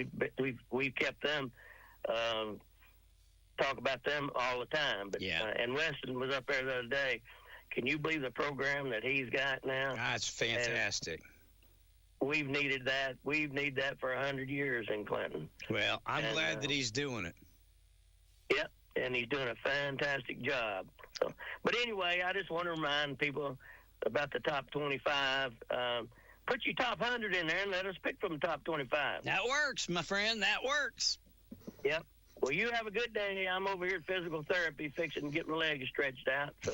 we've kept them, talk about them all the time. But and Weston was up there the other day. Can you believe the program that he's got now? That's fantastic. And we've needed that. We've needed that for 100 years in Clinton. Well, I'm glad that he's doing it. Yep, and he's doing a fantastic job. So, but anyway, I just want to remind people about the top 25. Put your top 100 in there and let us pick from the top 25. That works, my friend. That works. Yep. Well, you have a good day. I'm over here at physical therapy fixing to get my legs stretched out. So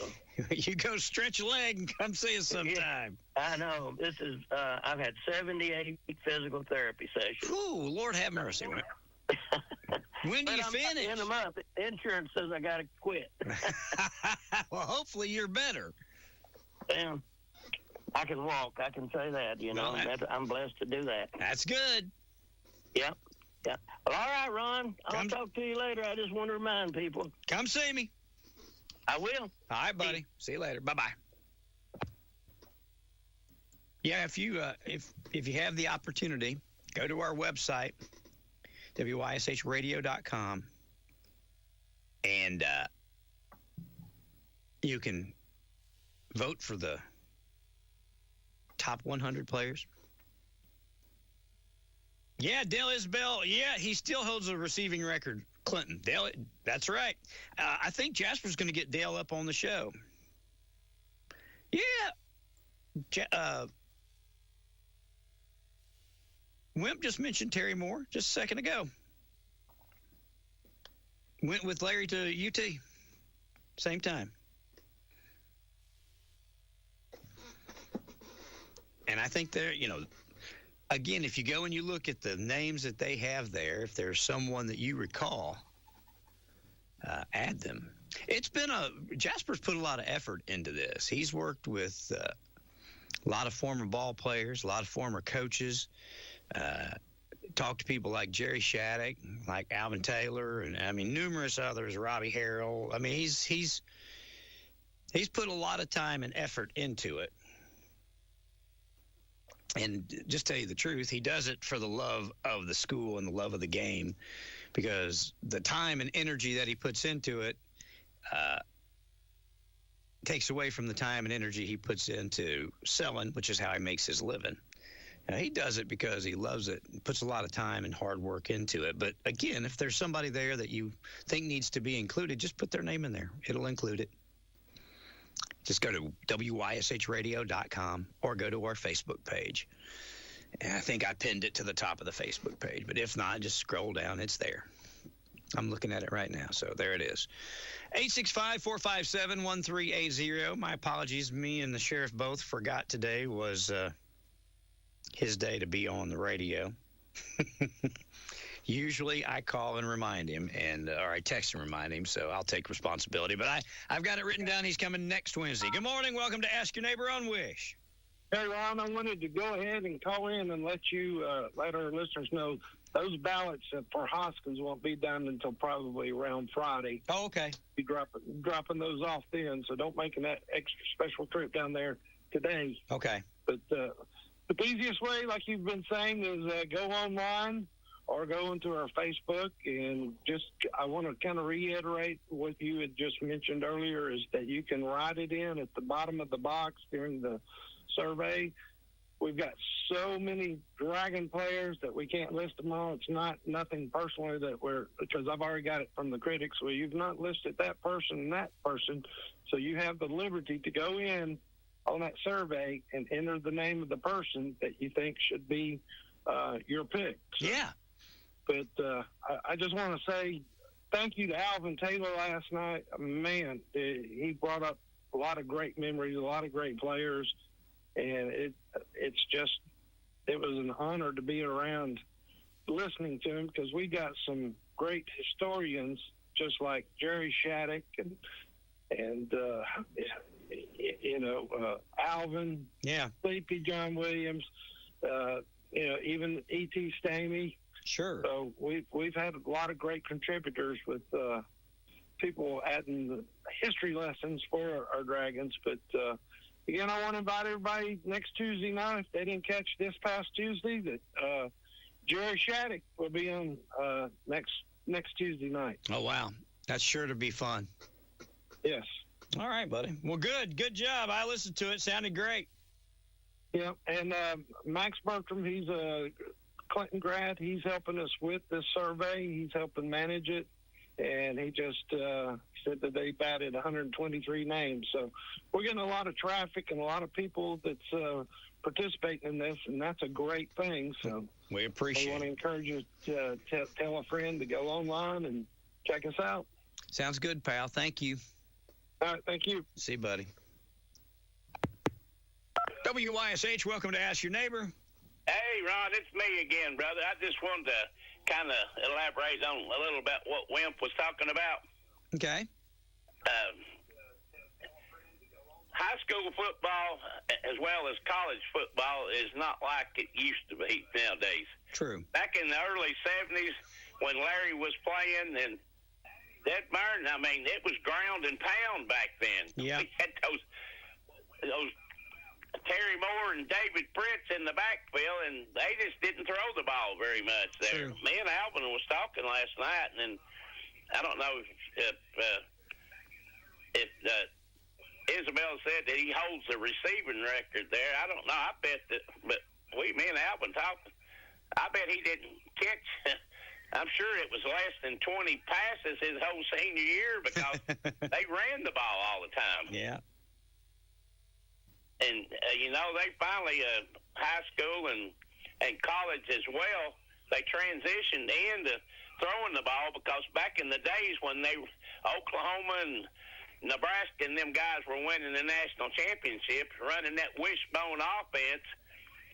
you go stretch a leg and come see us sometime. Yeah, I know. This is I've had 78 physical therapy sessions. Ooh, Lord have mercy. When do you finish? In a month. Insurance says I got to quit. Well, hopefully you're better. Well, I can walk. I can say that, I'm blessed to do that. That's good. Yep. Yeah. Well, all right, Ron. I'll talk to you later. I just want to remind people. Come see me. I will. All right, buddy. See you later. Bye-bye. Yeah, if you have the opportunity, go to our website, WYSHradio.com, and you can vote for the top 100 players. Yeah, Dale Isbell. Yeah, he still holds the receiving record. Clinton. Dale, that's right. I think Jasper's going to get Dale up on the show. Yeah. Wimp just mentioned Terry Moore just a second ago. Went with Larry to UT. Same time. And I think they're, again, if you go and you look at the names that they have there, if there's someone that you recall, add them. Jasper's put a lot of effort into this. He's worked with a lot of former ball players, a lot of former coaches, talked to people like Jerry Shattuck, like Alvin Taylor, and numerous others, Robbie Harrell. He's put a lot of time and effort into it. And just tell you the truth, he does it for the love of the school and the love of the game, because the time and energy that he puts into it takes away from the time and energy he puts into selling, which is how he makes his living. He does it because he loves it and puts a lot of time and hard work into it. But again, if there's somebody there that you think needs to be included, just put their name in there. It'll include it. Just go to WYSHradio.com or go to our Facebook page. And I think I pinned it to the top of the Facebook page. But if not, just scroll down. It's there. I'm looking at it right now. So there it is. 865-457-1380. My apologies. Me and the sheriff both forgot today was his day to be on the radio. Usually I call and remind him, or I text and remind him, so I'll take responsibility. But I've got it written down. He's coming next Wednesday. Good morning. Welcome to Ask Your Neighbor on WYSH. Hey, Ron, I wanted to go ahead and call in and let our listeners know those ballots for Hoskins won't be done until probably around Friday. Oh, okay. Be dropping those off then, so don't make an extra special trip down there today. Okay. But the easiest way, like you've been saying, is go online or go into our Facebook. And I want to kind of reiterate what you had just mentioned earlier, is that you can write it in at the bottom of the box during the survey. We've got so many Dragon players that we can't list them all. It's nothing personally because I've already got it from the critics. Well, you've not listed that person and that person, so you have the liberty to go in on that survey and enter the name of the person that you think should be your pick. So, yeah. But I just want to say thank you to Alvin Taylor last night. Man, he brought up a lot of great memories, a lot of great players. And it was an honor to be around listening to him, because we got some great historians just like Jerry Shattuck and Alvin, Sleepy John Williams, even E.T. Stamey. Sure. So we've had a lot of great contributors with people adding the history lessons for our Dragons, but. Again, I want to invite everybody next Tuesday night, if they didn't catch this past Tuesday, that Jerry Shattuck will be on next Tuesday night. Oh, wow. That's sure to be fun. Yes. All right, buddy. Well, good job. I listened to it. Sounded great. Yeah, and Max Bertram, he's a Clinton grad. He's helping us with this survey. He's helping manage it. And he just said that they batted 123 names. So we're getting a lot of traffic and a lot of people that's participating in this, and that's a great thing. So we appreciate it. I want to encourage you to tell a friend to go online and check us out. Sounds good, pal. Thank you. All right, thank you. See you, buddy. WYSH, welcome to Ask Your Neighbor. Hey, Ron, it's me again, brother. I just wanted to kind of elaborate on a little about what Wimp was talking about. Okay. High school football, as well as college football, is not like it used to be nowadays. True. Back in the early 70s, when Larry was playing, and that Martin, I mean, it was ground and pound back then. Yeah. We had those Terry Moore and David Pritz in the backfield, and they just didn't throw the ball very much there. True. Me and Alvin was talking last night, and I don't know if Isabel said that he holds the receiving record there. I don't know. I bet that, but me and Alvin talked. I bet he didn't catch. I'm sure it was less than 20 passes his whole senior year, because they ran the ball all the time. Yeah. And, they finally, high school and college as well, they transitioned into throwing the ball, because back in the days when Oklahoma and Nebraska and them guys were winning the national championship, running that wishbone offense,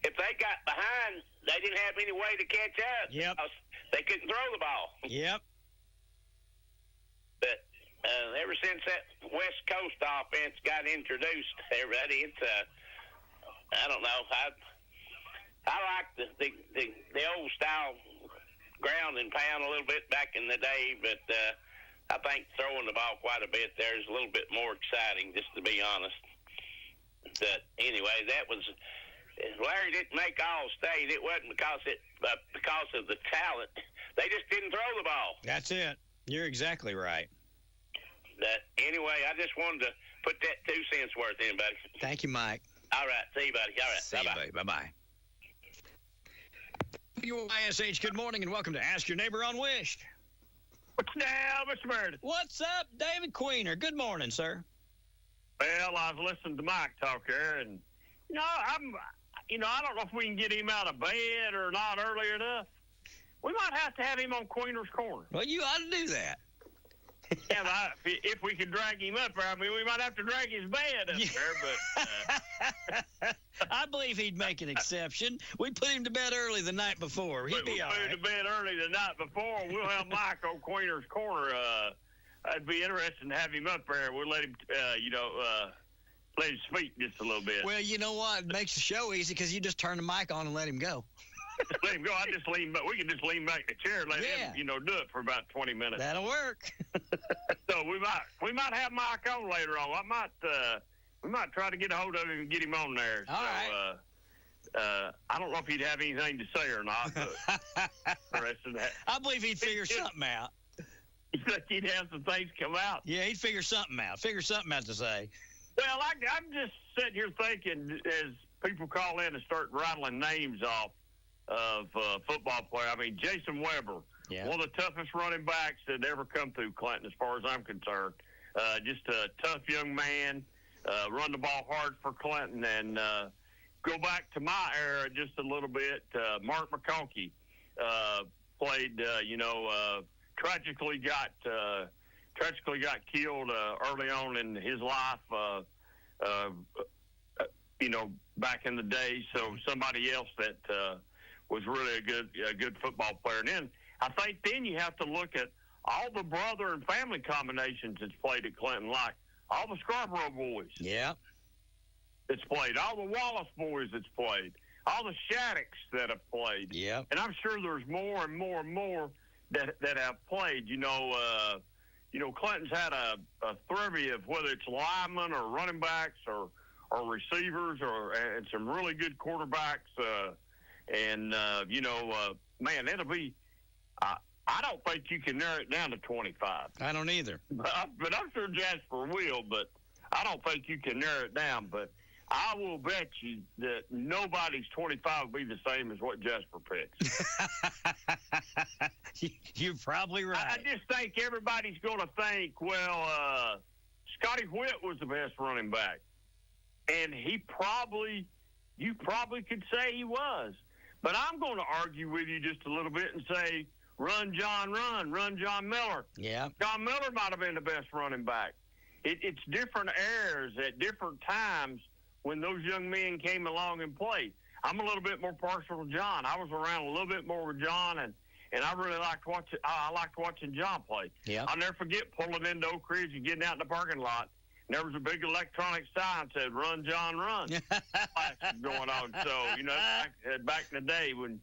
if they got behind, they didn't have any way to catch up. Yep. They couldn't throw the ball. Yep. But ever since that West Coast offense got introduced, everybody, it's I don't know. I like the old style ground and pound a little bit back in the day, but I think throwing the ball quite a bit there is a little bit more exciting, just to be honest. But anyway, that was Larry didn't make All-State. It wasn't because of the talent. They just didn't throw the ball. That's it. You're exactly right. But anyway, I just wanted to put that 2 cents worth in, buddy. Thank you, Mike. All right. See you, buddy. All right. See you, buddy. Bye-bye. WYSH, good morning, and welcome to Ask Your Neighbor on WYSH. What's now, Mr. Meredith? What's up, David Queener? Good morning, sir. Well, I've listened to Mike talk there, and, I don't know if we can get him out of bed or not early enough. We might have to have him on Queener's Corner. Well, you ought to do that. Yeah, if we could drag him up there, I mean, we might have to drag his bed up there, but... I believe he'd make an exception. We put him to bed early the night before. He'd be all right. Put him to bed early the night before. We'll have Mike O'Queener's Corner. I'd be interested to have him up there. We'll let him, let him speak just a little bit. Well, you know what? It makes the show easy because you just turn the mic on and let him go. Just let him go. I just lean back. We can just lean back in the chair and let him, do it for about 20 minutes. That'll work. So we might have Mike on later on. We might try to get a hold of him and get him on there. All right. I don't know if he'd have anything to say or not, but the rest of that. I believe he'd figure something out. You think he'd have some things come out? Yeah, he'd figure something out. To say. Well, I'm just sitting here thinking as people call in and start rattling names off of football player. I mean, Jason Weber, one of the toughest running backs that ever come through Clinton, as far as I'm concerned. Just a tough young man, run the ball hard for Clinton, and go back to my era just a little bit. Mark McConkey played, tragically got killed early on in his life. Back in the day. So somebody else that was really a good football player. And then I think you have to look at all the brother and family combinations that's played at Clinton, like all the Scarborough boys. Yeah. That's played, all the Wallace boys that's played, all the Shaddocks that have played. Yeah. And I'm sure there's more and more and more that have played. Clinton's had a thrivy of whether it's linemen or running backs or receivers and some really good quarterbacks. Man, it'll be I don't think you can narrow it down to 25. I don't either. But I'm sure Jasper will, but I don't think you can narrow it down. But I will bet you that nobody's 25 will be the same as what Jasper picks. You're probably right. I just think everybody's going to think, Scotty Whitt was the best running back. And you probably could say he was. But I'm going to argue with you just a little bit and say, run John Miller. Yeah. John Miller might have been the best running back. It's different eras at different times when those young men came along and played. I'm a little bit more partial to John. I was around a little bit more with John, and I really liked watching John play. Yeah. I'll never forget pulling into Oak Ridge and getting out in the parking lot. And there was a big electronic sign that said, "Run, John, run." Going on. So, back in the day when,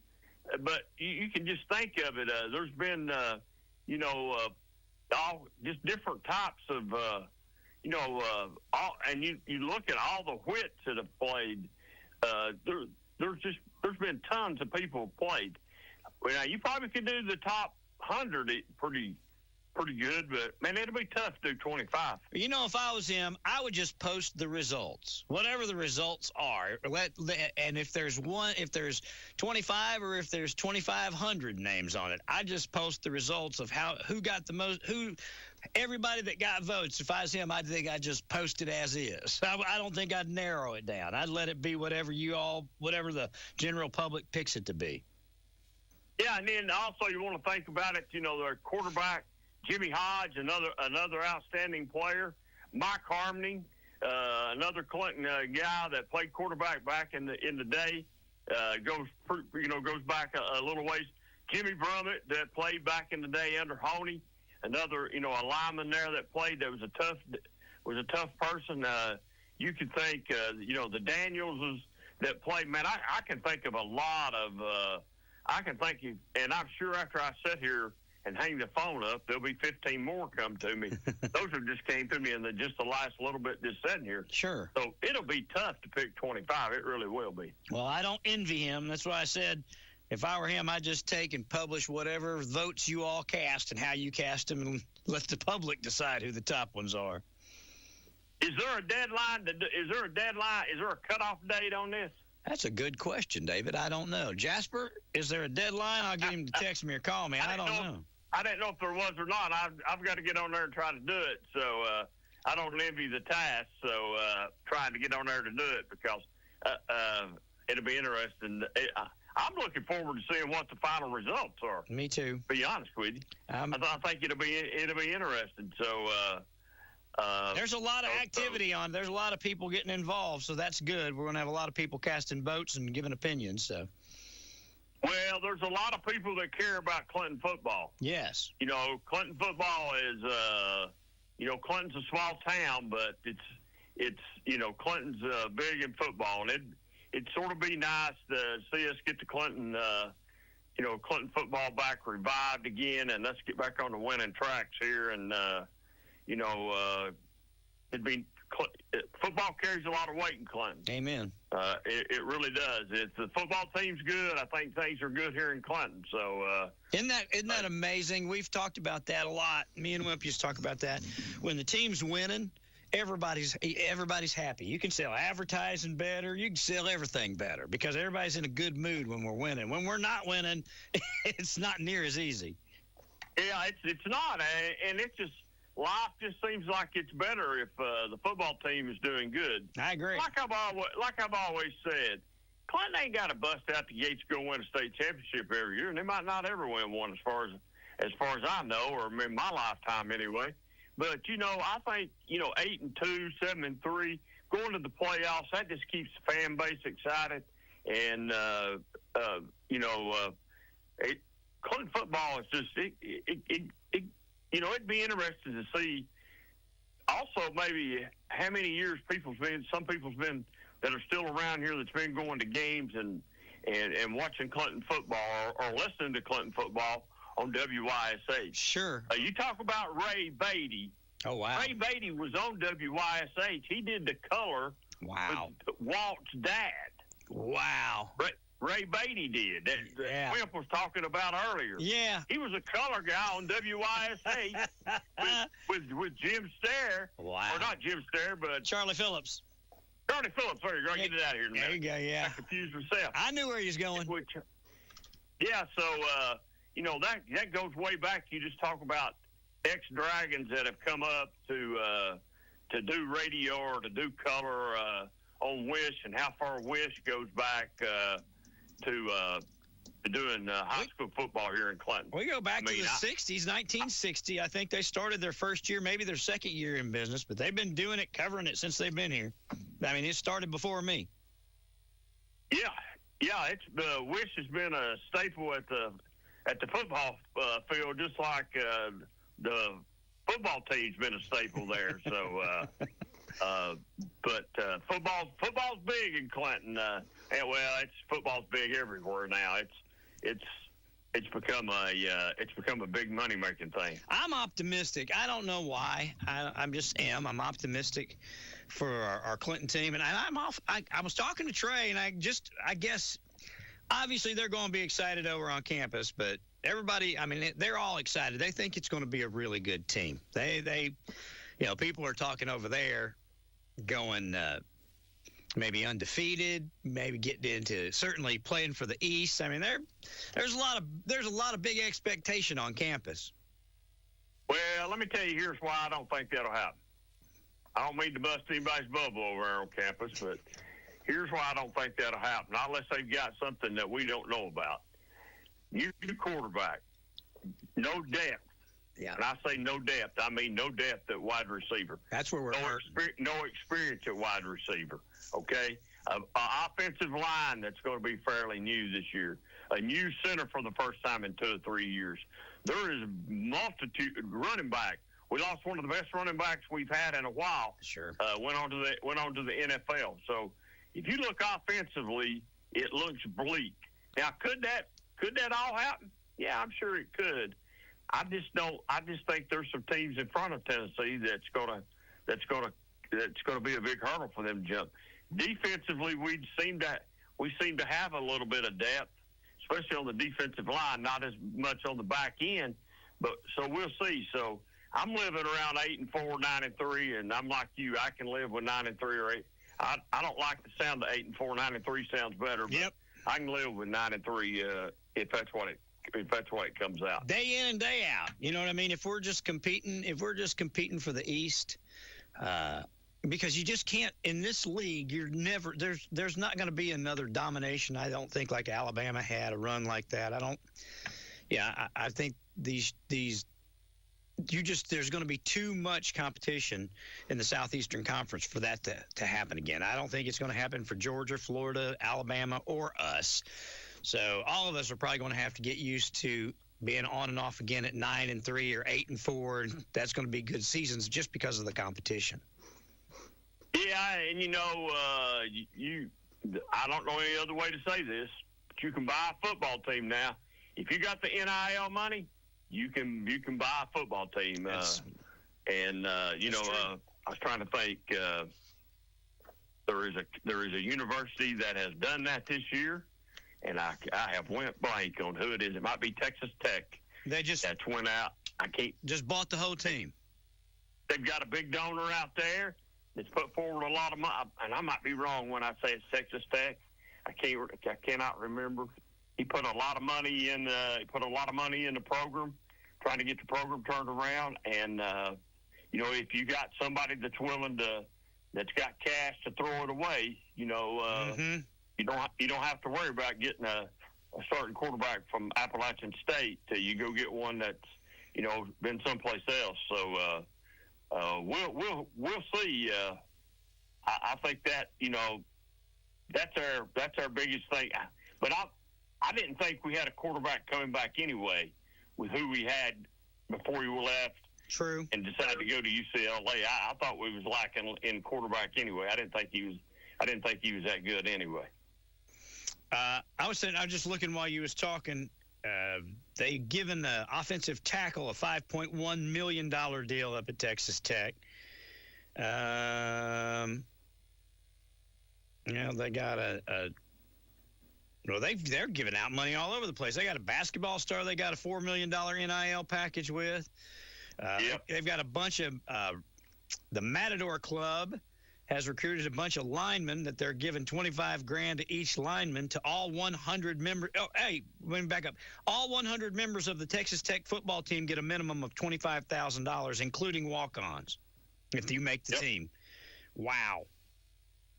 but you can just think of it. There's been, all just different types of, and you look at all the Whits that have played. There's been tons of people played. Well, you probably could do the top 100 pretty good, but man, it'll be tough to do 25. If I was him, I would just post the results, whatever the results are. And if there's 25 or if there's 2,500 names on it, I just post the results of who got the most, everybody that got votes. If I was him, I think I'd just post it as is. I don't think I'd narrow it down. I'd let it be whatever the general public picks it to be. Yeah, and then also you want to think about it. Their quarterback, Jimmy Hodge, another outstanding player. Mike Harmony, another Clinton guy that played quarterback back in the day, goes back a little ways. Jimmy Brummett that played back in the day under Honey, another a lineman there that played that was a tough person. You could think the Danielses that played. Man, I can think of a lot of. And I'm sure after I sit here and hang the phone up, there'll be 15 more come to me. Those have just came to me in just the last little bit just sitting here. Sure. So it'll be tough to pick 25. It really will be. Well, I don't envy him. That's why I said if I were him, I'd just take and publish whatever votes you all cast and how you cast them and let the public decide who the top ones are. Is there a deadline? Is there a cutoff date on this? That's a good question, David. I don't know. Jasper, is there a deadline? I'll get him to text me or call me. I don't know. I didn't know if there was or not. I've got to get on there and try to do it. So I don't envy the task. So trying to get on there to do it because it'll be interesting. I'm looking forward to seeing what the final results are. Me too. To be honest with you, I think it'll be interesting. So there's a lot of activity on. There's a lot of people getting involved, so that's good. We're going to have a lot of people casting votes and giving opinions. So. Well, there's a lot of people that care about Clinton football. Yes. Clinton football is, Clinton's a small town, but it's Clinton's big in football, and it'd sort of be nice to see us get the Clinton, Clinton football back revived again, and let's get back on the winning tracks here. And it'd be football carries a lot of weight in Clinton. Amen. It really does. If the football team's good, I think things are good here in Clinton. So isn't that amazing? We've talked about that a lot. Me and Wimp used to talk about that. When the team's winning, everybody's happy. You can sell advertising better. You can sell everything better because everybody's in a good mood when we're winning. When we're not winning, it's not near as easy. Yeah, it's not, and it's just. Life just seems like it's better if the football team is doing good. I agree. Like I've always said, Clinton ain't got to bust out the gates to go win a state championship every year, and they might not ever win one as far as I know, or in my lifetime anyway. But I think 8-2, 7-3, going to the playoffs, that just keeps the fan base excited, and Clinton football is just it'd be interesting to see also maybe how many years some people's been that are still around here that's been going to games and watching Clinton football or listening to Clinton football on WYSH. Sure. You talk about Ray Beatty. Oh, wow. Ray Beatty was on WYSH. He did the color with Walt's dad. Wow. Ray Beatty did. That Wimp was talking about earlier. Yeah. He was a color guy on WYSH with Jim Stair. Wow. Or not Jim Stair, but Charlie Phillips. Charlie Phillips. There you go. Get it out of here in a minute. There you go, yeah. I confused myself. I knew where he was going. Yeah, so, that goes way back. You just talk about ex-Dragons that have come up to do radio or to do color on WYSH and how far WYSH goes back to doing high school football here in Clinton. We go back to the 60s, 1960. I think they started their first year, maybe their second year in business, but they've been doing it, covering it since they've been here. I mean, it started before me. Yeah. It's WYSH has been a staple at the football field, just like the football team's been a staple there. So. But football's big in Clinton. Football's big everywhere now. It's become a big money making thing. I'm optimistic. I don't know why. I'm optimistic for our Clinton team, and I was talking to Trey, and I guess obviously they're going to be excited over on campus, but everybody, they're all excited. They think it's going to be a really good team. They people are talking over there. Going maybe undefeated, maybe getting into certainly playing for the East. I mean, there's a lot of big expectation on campus. Well, let me tell you, here's why I don't think that'll happen. I don't mean to bust anybody's bubble over there on campus, but here's why I don't think that'll happen. Not unless they've got something that we don't know about. New quarterback, no depth. Yeah. And I say no depth, I mean no depth at wide receiver. That's where we're no experience at wide receiver, okay? An offensive line that's going to be fairly new this year. A new center for the first time in 2 or 3 years. There is multitude running back. We lost one of the best running backs we've had in a while. Sure. Went on to the NFL. So if you look offensively, it looks bleak. Now, could that all happen? Yeah, I'm sure it could. I just think there's some teams in front of Tennessee that's gonna be a big hurdle for them to jump. Defensively, we seem to have a little bit of depth, especially on the defensive line, not as much on the back end. But so we'll see. So I'm living around 8-4, 9-3, and I'm like you. I can live with 9-3 or 8. I don't like the sound of 8-4, 9-3 sounds better. But yep. I can live with 9-3 if that's what it comes out. Day in and day out. You know what I mean? If we're just competing for the East, Because you just can't in this league. You're never there's not going to be another domination. I don't think like Alabama had a run like that. I think these there's going to be too much competition in the Southeastern Conference for that to happen again. I don't think it's going to happen for Georgia, Florida, Alabama, or us. So all of us are probably going to have to get used to being on and off again at 9-3 or 8-4. And that's going to be good seasons just because of the competition. Yeah, and I don't know any other way to say this, but you can buy a football team now. If you got the NIL money, you can buy a football team. I was trying to think. There is a university that has done that this year, and I have went blank on who it is. It might be Texas Tech. That's went out. I can't just bought the whole team. They've got a big donor out there that's put forward a lot of money, and I might be wrong when I say it's Texas Tech. I cannot remember. He put a lot of money in. Put a lot of money in the program, trying to get the program turned around. And if you got somebody that's got cash to throw it away, you don't have to worry about getting a starting quarterback from Appalachian State till you go get one that's been someplace else. So we'll see. I think that that's our biggest thing. But I didn't think we had a quarterback coming back anyway with who we had before he left. True. And decided to go to UCLA. I thought we was lacking in quarterback anyway. I didn't think he was that good anyway. I was just looking while you was talking. They given the offensive tackle a $5.1 million deal up at Texas Tech. They got they're giving out money all over the place. They got a basketball star they got a $4 million NIL package with. They've got a bunch of the Matador Club has recruited a bunch of linemen that they're giving $25,000 to each lineman to all 100 members. Oh, hey, let me back up. All 100 members of the Texas Tech football team get a minimum of $25,000, including walk-ons, if you make the team. Wow.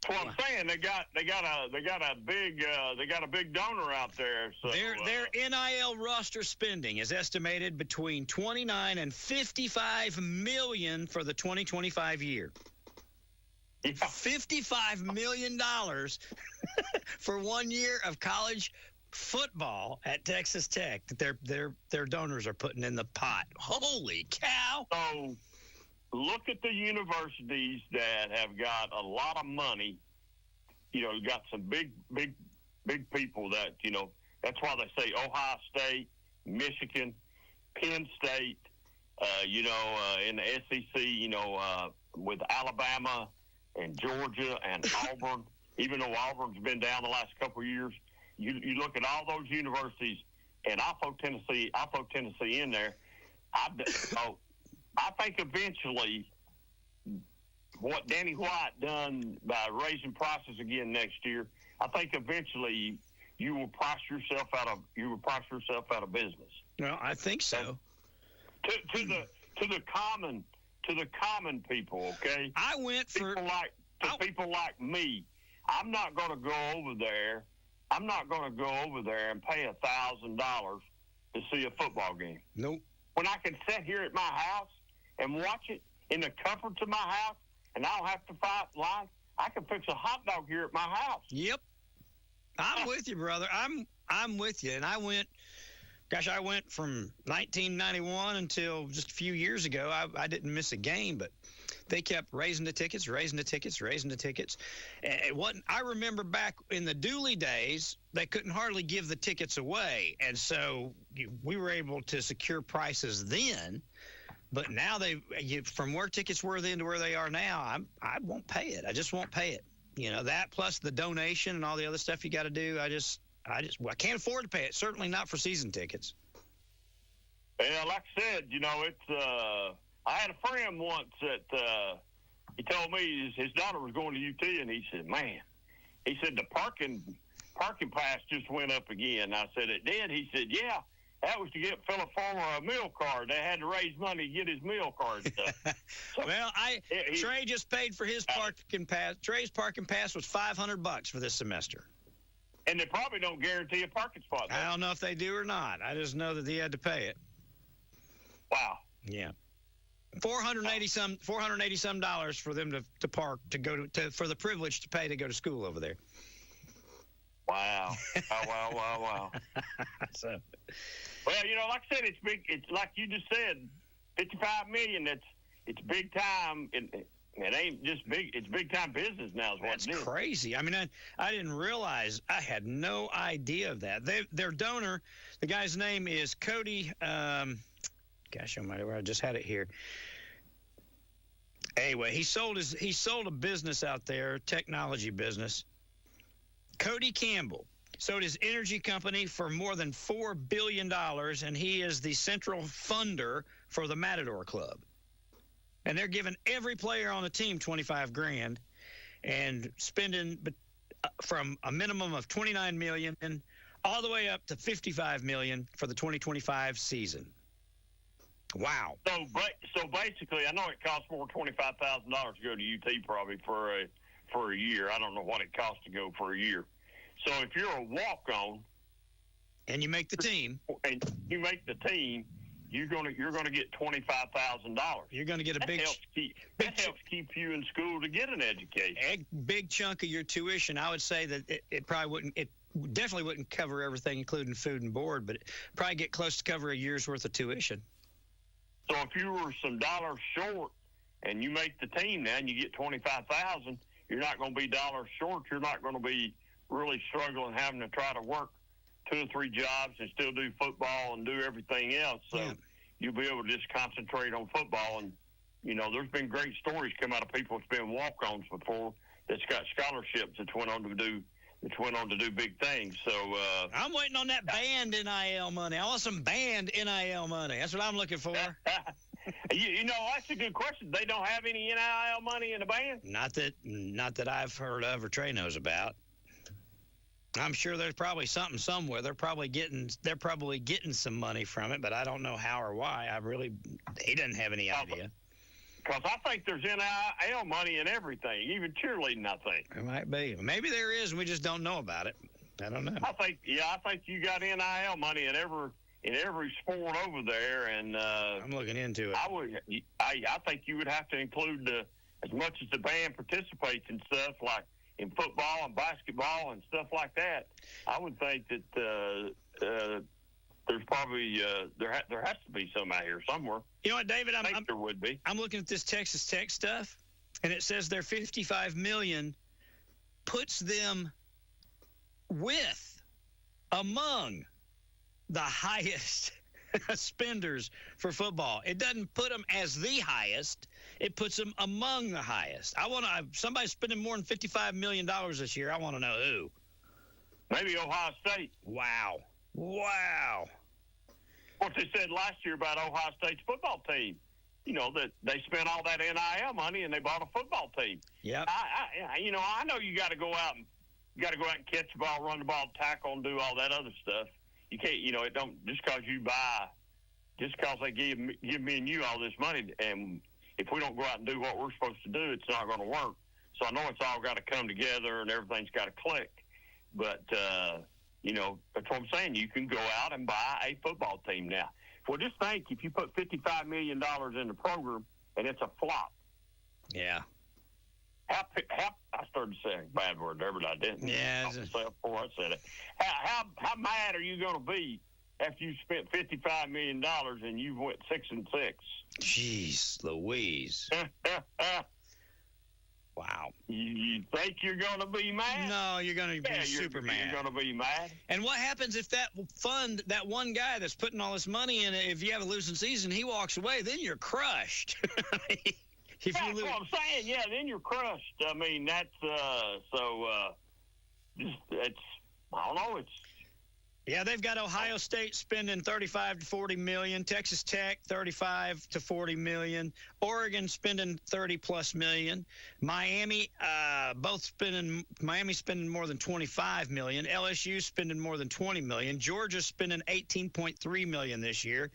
Well, I'm saying they got a big donor out there. So their NIL roster spending is estimated between $29 and $55 million for the 2025 year. Yeah. $55 million for 1 year of college football at Texas Tech that their donors are putting in the pot. Holy cow! So look at the universities that have got a lot of money. Got some big people that that's why they say Ohio State, Michigan, Penn State. In the SEC, with Alabama and Georgia and Auburn, even though Auburn's been down the last couple of years, you look at all those universities, and I'll throw Tennessee in there. I think eventually what Danny White done by raising prices again next year, I think eventually you will price yourself out of business. Well, I think so. To the common people, okay? I went for people like me. I'm not going to go over there. I'm not going to go over there and pay $1,000 to see a football game. Nope. When I can sit here at my house and watch it in the comforts of my house, and I don't have to fight lines, I can fix a hot dog here at my house. Yep. I'm with you, brother. I'm with you. And I went from 1991 until just a few years ago. I didn't miss a game, but they kept raising the tickets. And I remember back in the Dooley days, they couldn't hardly give the tickets away. And so we were able to secure prices then. But now from where tickets were then to where they are now, I won't pay it. I just won't pay it. That plus the donation and all the other stuff you got to do. I can't afford to pay it. Certainly not for season tickets. Yeah, like I said, it's. I had a friend once that he told me his daughter was going to UT, and he said, "Man," he said, "the parking pass just went up again." I said, "It did?" He said, "Yeah." That was to get Philip Farmer a meal card. They had to raise money to get his meal card stuff. Well, Trey just paid for his parking pass. Trey's parking pass was $500 for this semester. And they probably don't guarantee a parking spot. I don't know if they do or not. I just know that he had to pay it. Wow. Yeah. $480 some dollars for them to park to go to for the privilege to pay to go to school over there. Wow. Wow. So, well, like I said, it's big. It's like you just said, $55 million. It's big time. It ain't just big. It's big time business now. That's crazy. I mean, I didn't realize. I had no idea of that. Their donor, the guy's name is Cody. Gosh, I just had it here. Anyway, he sold a business out there, technology business. Cody Campbell sold his energy company for more than $4 billion, and he is the central funder for the Matador Club. And they're giving every player on the team $25,000 and spending from a minimum of $29 million all the way up to $55 million for the 2025 season. Wow. So basically, I know it costs more than $25,000 to go to UT probably for a year. I don't know what it costs to go for a year. So if you're a walk-on and you make the team, you're gonna get $25,000. You're gonna get that helps keep you in school to get an education. A big chunk of your tuition. I would say that it probably wouldn't. It definitely wouldn't cover everything, including food and board, but probably get close to cover a year's worth of tuition. So if you were some dollars short and you make the team now and you get $25,000, you're not going to be dollars short. You're not going to be really struggling having to try to work 2 or 3 jobs and still do football and do everything else. So you'll be able to just concentrate on football. And, there's been great stories come out of people that's been walk-ons before that's got scholarships that went on to do big things. So I'm waiting on that band NIL money. I want some band NIL money. That's what I'm looking for. That's a good question. They don't have any NIL money in the band? Not that I've heard of or Trey knows about. I'm sure there's probably something somewhere. They're probably getting some money from it, but I don't know how or why. He doesn't have any idea. Because I think there's NIL money in everything, even cheerleading, I think. It might be. Maybe there is, and we just don't know about it. I don't know. I think you got NIL money in every sport over there, and I'm looking into it. I think you would have to include as much as the band participates in stuff like in football and basketball and stuff like that. I would think that there's probably there has to be some out here somewhere. You know what, David? I think there would be. I'm looking at this Texas Tech stuff, and it says their $55 million puts them among the highest spenders for football. It doesn't put them as the highest. It puts them among the highest. Somebody spending more than $55 million this year. I want to know who. Maybe Ohio State. Wow. What they said last year about Ohio State's football team, that they spent all that NIL money and they bought a football team. Yeah. I know you got to go out and catch the ball, run the ball, tackle, and do all that other stuff. You can't, it don't just because they give me and you all this money, and if we don't go out and do what we're supposed to do, it's not going to work. So I know it's all got to come together and everything's got to click. But that's what I'm saying. You can go out and buy a football team now. Well, just think if you put $55 million in the program and it's a flop. Yeah. I started saying a bad word there, but I didn't. Yeah. Before I said it. How mad are you going to be after you spent $55 million and you went 6-6? Jeez Louise. Wow. You think you're going to be mad? No, you're going to be super mad. You're going to be mad. And what happens if that one guy that's putting all this money in it, if you have a losing season, he walks away, then you're crushed. That's what I'm saying. Yeah, then you're crushed. I mean, that's I don't know. Yeah, they've got Ohio State spending $35 to $40 million, Texas Tech $35 to $40 million, Oregon spending $30+ million, Miami Miami spending more than $25 million, LSU spending more than $20 million, Georgia spending $18.3 million this year,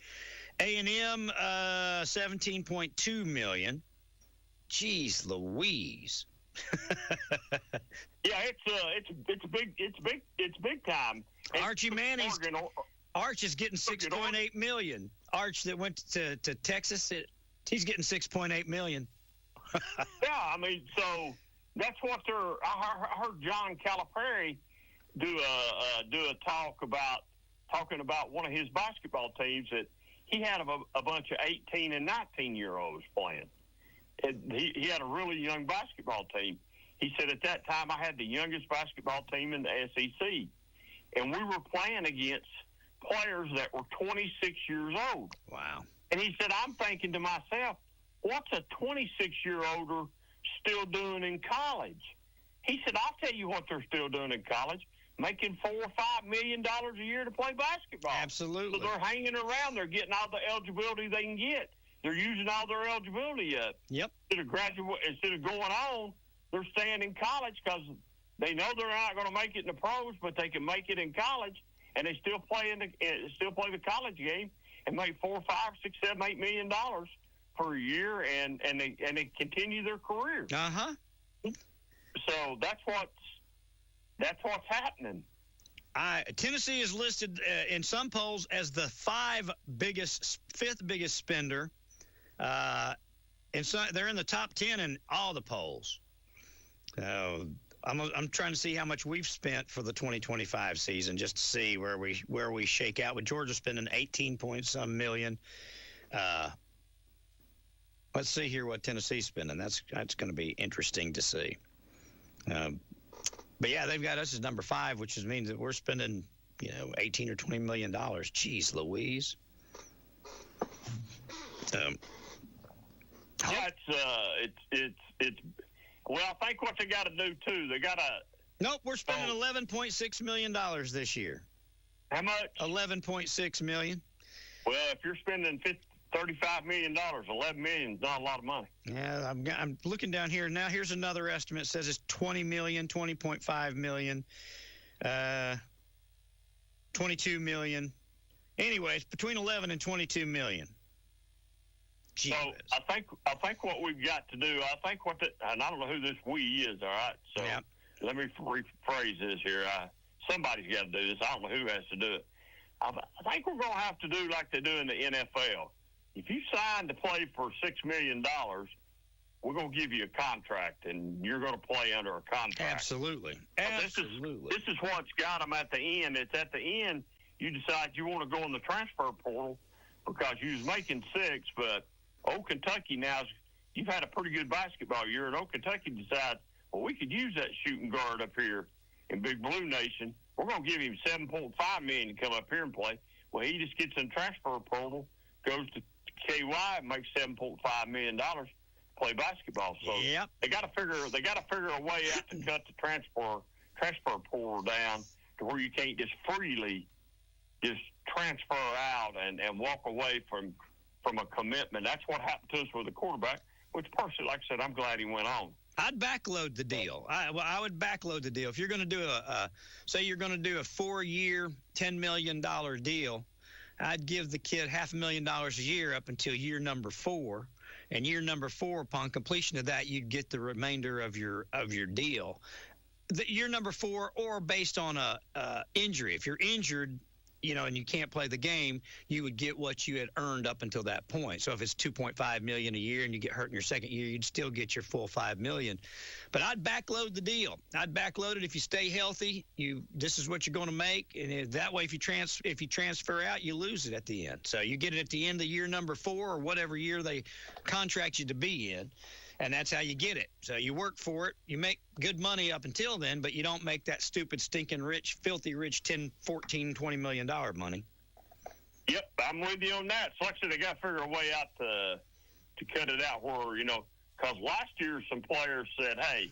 A&M $17.2 million. Jeez Louise. Yeah, it's big time. Archie Manning's Arch is getting $6.8 million. Arch that went to Texas, he's getting $6.8 million. Yeah, I mean, so that's what I heard John Calipari do a talking about one of his basketball teams that he had a bunch of 18 and 19-year-olds playing. And he had a really young basketball team. He said, at that time, I had the youngest basketball team in the SEC. And we were playing against players that were 26 years old. Wow. And he said, I'm thinking to myself, what's a 26-year-older still doing in college? He said, I'll tell you what they're still doing in college, making $4 or $5 million a year to play basketball. Absolutely. So they're hanging around. They're getting all the eligibility they can get. They're using all their eligibility up. Yep. Instead of going on, they're staying in college because they know they're not going to make it in the pros, but they can make it in college, and they still play the college game and make $4, $5, $6, $7, $8 million per year, and they continue their career. Uh-huh. So that's what's happening. Tennessee is listed in some polls as the fifth biggest spender. And so they're in the top 10 in all the polls. I'm trying to see how much we've spent for the 2025 season, just to see where we shake out. With Georgia spending 18 point some million. Let's see here what Tennessee's spending. That's going to be interesting to see. But yeah, they've got us as number 5, which means that we're spending, 18 or $20 million. Jeez Louise. Yeah, it's. Well, I think what they got to do too, they got to. Nope, we're spending $11.6 million this year. How much? $11.6 million. Well, if you're spending $35 million, $11 million is not a lot of money. Yeah, I'm looking down here now. Here's another estimate. It says it's $20 million, $20.5 million, $22 million. Anyway, it's between 11 and 22 million. Jeez. So I think what we've got to do, and I don't know who this we is, all right? So Let me rephrase this here. Somebody's got to do this. I don't know who has to do it. I think we're going to have to do like they do in the NFL. If you sign to play for $6 million, we're going to give you a contract, and you're going to play under a contract. Absolutely. Absolutely. This is what's got them at the end. It's at the end you decide you want to go in the transfer portal because you was making $6, but Old Kentucky now, you've had a pretty good basketball year, and Old Kentucky decides, well, we could use that shooting guard up here in Big Blue Nation. We're going to give him $7.5 million to come up here and play. Well, he just gets in the transfer portal, goes to KY, and makes $7.5 million to play basketball. So they got to figure a way out to cut the transfer portal down to where you can't just freely just transfer out and walk away from a commitment. That's what happened to us with the quarterback, which personally, like I said, I'm glad he went on. I'd backload the deal. I would backload the deal. If you're going to do say you're going to do a 4-year, $10 million deal, I'd give the kid $500,000 a year up until year number 4. And year number 4, upon completion of that, you'd get the remainder of your deal. The year number 4, or based on a injury. If you're injured, and you can't play the game, you would get what you had earned up until that point. So if it's $2.5 million a year and you get hurt in your second year, you'd still get your full $5 million. But I'd backload the deal. I'd backload it. If you stay healthy, this is what you're going to make, and that way, if you transfer out, you lose it at the end. So you get it at the end of year number 4 or whatever year they contract you to be in. And that's how you get it. So you work for it. You make good money up until then, but you don't make that stupid, stinking rich, filthy rich $10, $14, $20 million money. Yep, I'm with you on that. So like I said, they got to figure a way out to cut it out where, because last year some players said, hey,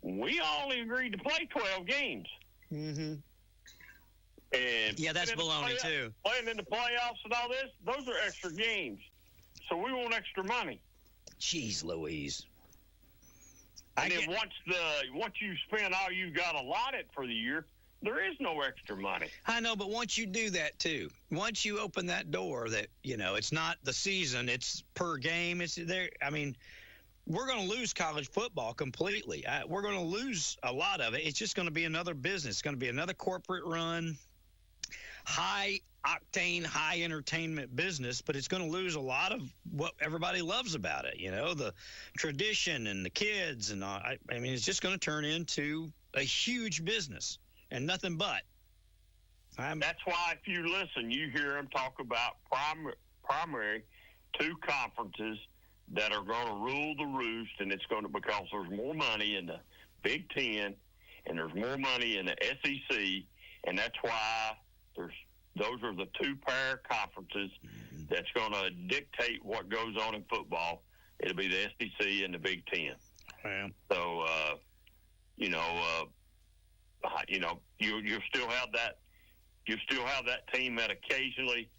we only agreed to play 12 games. Mm-hmm. And yeah, that's baloney too. Playing in the playoffs and all this, those are extra games. So we want extra money. Jeez Louise. And then once you spend all you got allotted for the year, there is no extra money. I know, but once you do that too, once you open that door that, it's not the season, it's per game, it's there. I mean, we're going to lose college football completely. We're going to lose a lot of it. It's just going to be another business. It's going to be another corporate run, high octane, high entertainment business, but it's going to lose a lot of what everybody loves about it. The tradition and the kids. And I mean, it's just going to turn into a huge business and nothing but. That's why if you listen, you hear them talk about primary two conferences that are going to rule the roost, and it's going to, because there's more money in the Big Ten and there's more money in the SEC, and that's why those are the two pair conferences that's going to dictate what goes on in football. It'll be the SEC and the Big Ten. Yeah. So, you still have that. You still have that team that occasionally,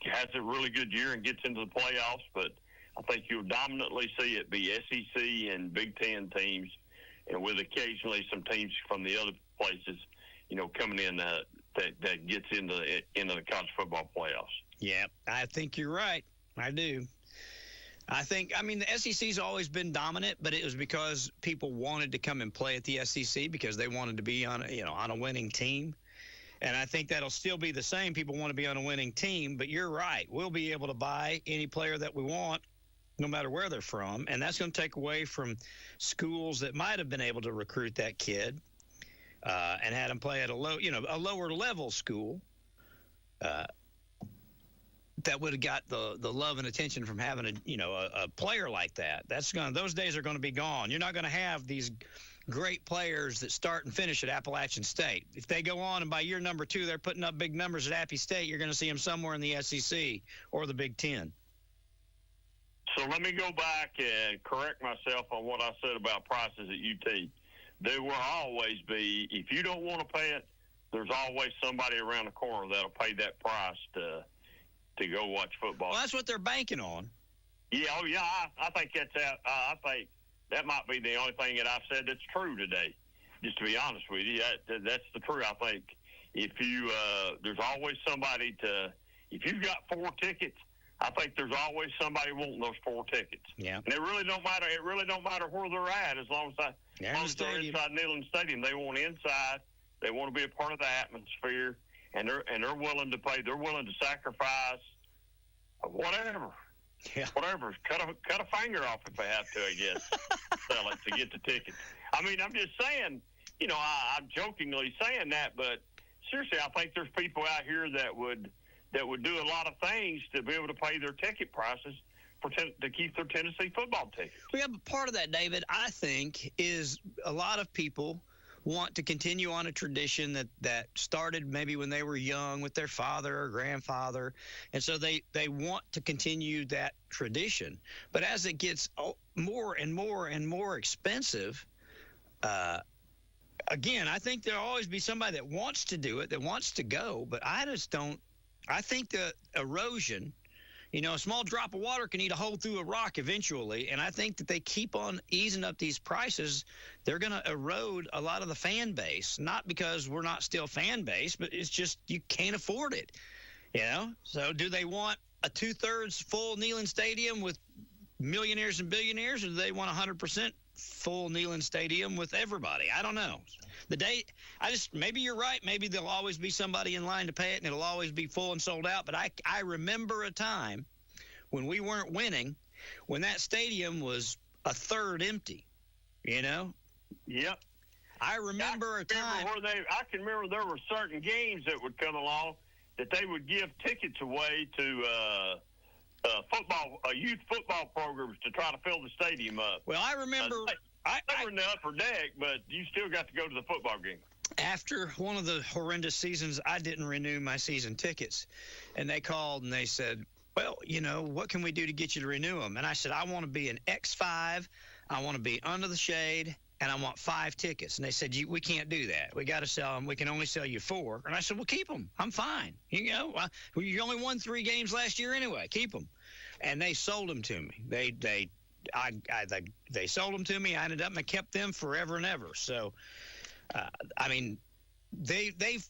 has a really good year and gets into the playoffs. But I think you'll dominantly see it be SEC and Big Ten teams, and with occasionally some teams from the other places, coming in that gets into the college football playoffs. Yeah, I think you're right. I do. The SEC's always been dominant, but it was because people wanted to come and play at the SEC because they wanted to be on a winning team. And I think that'll still be the same. People want to be on a winning team, but you're right. We'll be able to buy any player that we want, no matter where they're from. And that's going to take away from schools that might have been able to recruit that kid and had him play at a lower level school. That would have got the love and attention from having a player like that. Those days are going to be gone. You're not going to have these great players that start and finish at Appalachian State. If they go on and by year number 2 they're putting up big numbers at Appy State, you're going to see them somewhere in the SEC or the Big Ten. So let me go back and correct myself on what I said about prices at UT. There will always be, if you don't want to pay it, there's always somebody around the corner that'll pay that price to go watch football. Well, that's what they're banking on. Yeah, I think that's out. I think that might be the only thing that I've said that's true today. Just to be honest with you, that's the truth. I think if you there's always somebody if you've got 4 tickets, I think there's always somebody wanting those 4 tickets. Yeah. And it really don't matter. It really don't matter where they're at, as long as they're inside Neyland Stadium. They want inside. They want to be a part of the atmosphere, and they're willing to pay. They're willing to sacrifice whatever. Yeah. Whatever. Cut a finger off if they have to, I guess, sell it to get the ticket. I mean, I'm just saying, I'm jokingly saying that, but seriously, I think there's people out here that would do a lot of things to be able to pay their ticket prices to keep their Tennessee football tickets. Well, yeah, but part of that, David, I think, is a lot of people want to continue on a tradition that started maybe when they were young with their father or grandfather. And so they want to continue that tradition. But as it gets more and more and more expensive, again, I think there'll always be somebody that wants to do it, that wants to go. But I just don't. I think the erosion, a small drop of water can eat a hole through a rock eventually. And I think that they keep on easing up these prices. They're going to erode a lot of the fan base, not because we're not still fan base, but it's just you can't afford it. So do they want a 2/3 full Neyland Stadium with millionaires and billionaires, or do they want 100% full Neyland Stadium with everybody? I don't know. Maybe you're right. Maybe there'll always be somebody in line to pay it, and it'll always be full and sold out. But I remember a time when we weren't winning, when that stadium was a third empty. Yep. I remember a time. I can remember there were certain games that would come along that they would give tickets away to youth football programs to try to fill the stadium up. Well, I remember. They were in the upper deck, but you still got to go to the football game. After one of the horrendous seasons, I didn't renew my season tickets. And they called and they said, well, what can we do to get you to renew them? And I said, I want to be an X5. I want to be under the shade. and I want 5 tickets. And they said, we can't do that. We got to sell them. We can only sell you 4. And I said, well, keep them. I'm fine. You only won 3 games last year anyway. Keep them. And they sold them to me. They sold them to me. I ended up and I kept them forever and ever. So, I mean, they've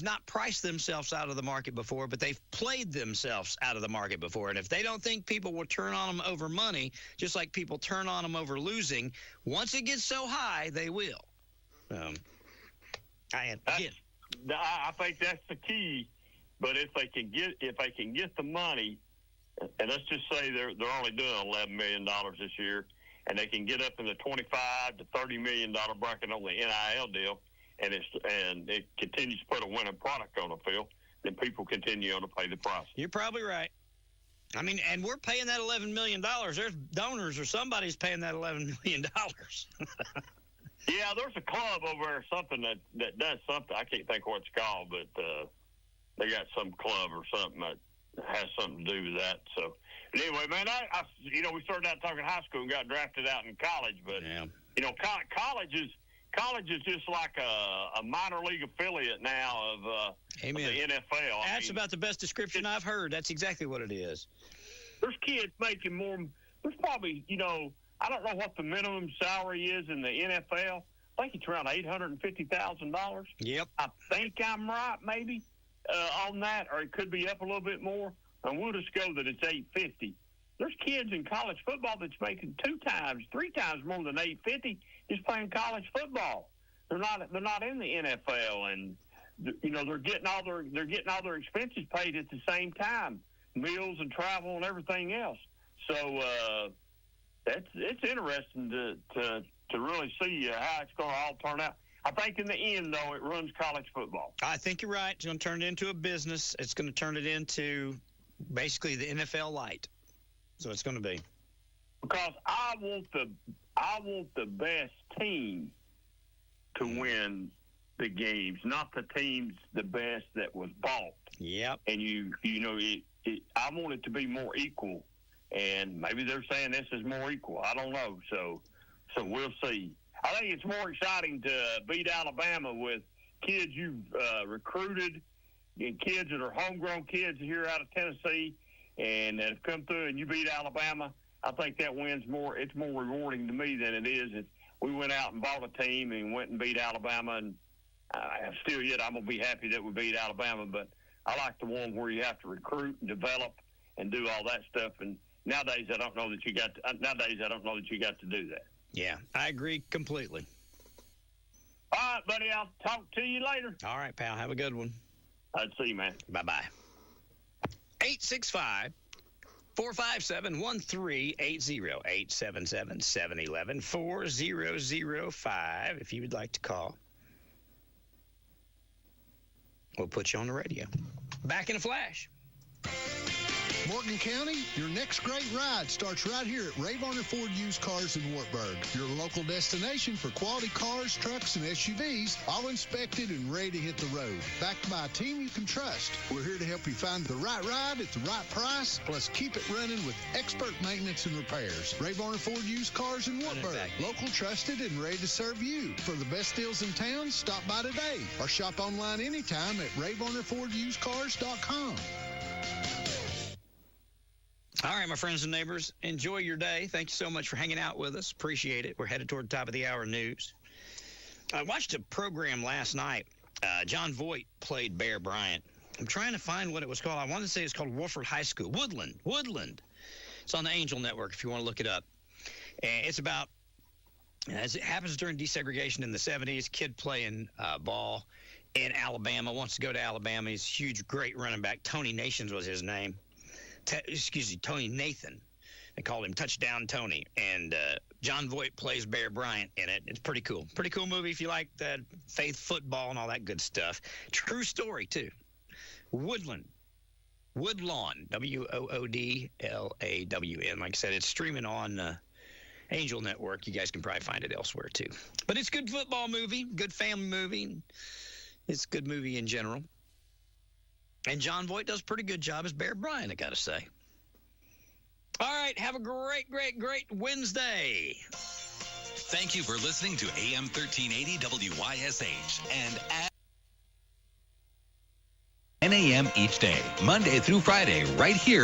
not priced themselves out of the market before, but they've played themselves out of the market before. And if they don't think people will turn on them over money, just like people turn on them over losing, once it gets so high, they will. I think that's the key. But if they can get the money, and let's just say they're only doing $11 million this year, and they can get up in the $25 to $30 million bracket on the NIL deal, and it continues to put a winning product on the field, then people continue on to pay the price. You're probably right. I mean, and we're paying that $11 million. There's donors or somebody's paying that $11 million. Yeah, there's a club over there, something that does something. I can't think what it's called, but they got some club or something that has something to do with that. So, anyway, man, I we started out talking high school and got drafted out in college, but college is just like a minor league affiliate now of the NFL. That's about the best description I've heard. That's exactly what it is. There's kids making more. There's probably, I don't know what the minimum salary is in the NFL. I think it's around $850,000. Yep. I think I'm right, maybe, on that, or it could be up a little bit more. And we'll just go that it's $850. There's kids in college football that's making 2 times, 3 times more than $850 just playing college football. They're not in the NFL, and they're getting all their expenses paid at the same time, meals and travel and everything else. So it's interesting to really see how it's going to all turn out. I think in the end, though, it runs college football. I think you're right. It's going to turn it into a business. It's going to turn it into basically the NFL light. So it's going to be. Because I want the best team to win the games, not the teams the best that was bought. Yep. And I want it to be more equal. And maybe they're saying this is more equal. I don't know. So we'll see. I think it's more exciting to beat Alabama with kids you've recruited and kids that are homegrown kids here out of Tennessee and that have come through, and you beat Alabama. I think that wins more. It's more rewarding to me than it is if we went out and bought a team and went and beat Alabama. And I'm going to be happy that we beat Alabama, but I like the one where you have to recruit and develop and do all that stuff. And nowadays, I don't know that you got to do that. Yeah, I agree completely. All right, buddy. I'll talk to you later. All right, pal. Have a good one. I'll see you, man. Bye-bye. 865-457-1380. 877-711-4005 if you would like to call. We'll put you on the radio. Back in a flash. Morgan County, your next great ride starts right here at Ray Varner Ford Used Cars in Wartburg. Your local destination for quality cars, trucks, and SUVs, all inspected and ready to hit the road. Backed by a team you can trust. We're here to help you find the right ride at the right price, plus keep it running with expert maintenance and repairs. Ray Varner Ford Used Cars in Wartburg. Local, trusted, and ready to serve you. For the best deals in town, stop by today or shop online anytime at RayVarnerFordUsedCars.com. All right, my friends and neighbors, enjoy your day. Thank you so much for hanging out with us. Appreciate it. We're headed toward the top of the hour news. I watched a program last night. John Voight played Bear Bryant. I'm trying to find what it was called. I want to say it's called Woodford High School. Woodland. It's on the Angel Network if you want to look it up. And it's about, as it happens during desegregation in the 70s, kid playing ball in Alabama, wants to go to Alabama. He's a huge, great running back. Tony Nations was his name. Tony Nathan. They called him Touchdown Tony. And John Voight plays Bear Bryant in it. It's pretty cool. Pretty cool movie if you like faith football and all that good stuff. True story, too. Woodlawn, WOODLAWN. Like I said, it's streaming on Angel Network. You guys can probably find it elsewhere, too. But it's a good football movie, good family movie. It's a good movie in general. And John Voight does a pretty good job as Bear Bryant, I got to say. All right, have a great, great, great Wednesday. Thank you for listening to AM 1380 WYSH and at 10 a.m. each day, Monday through Friday, right here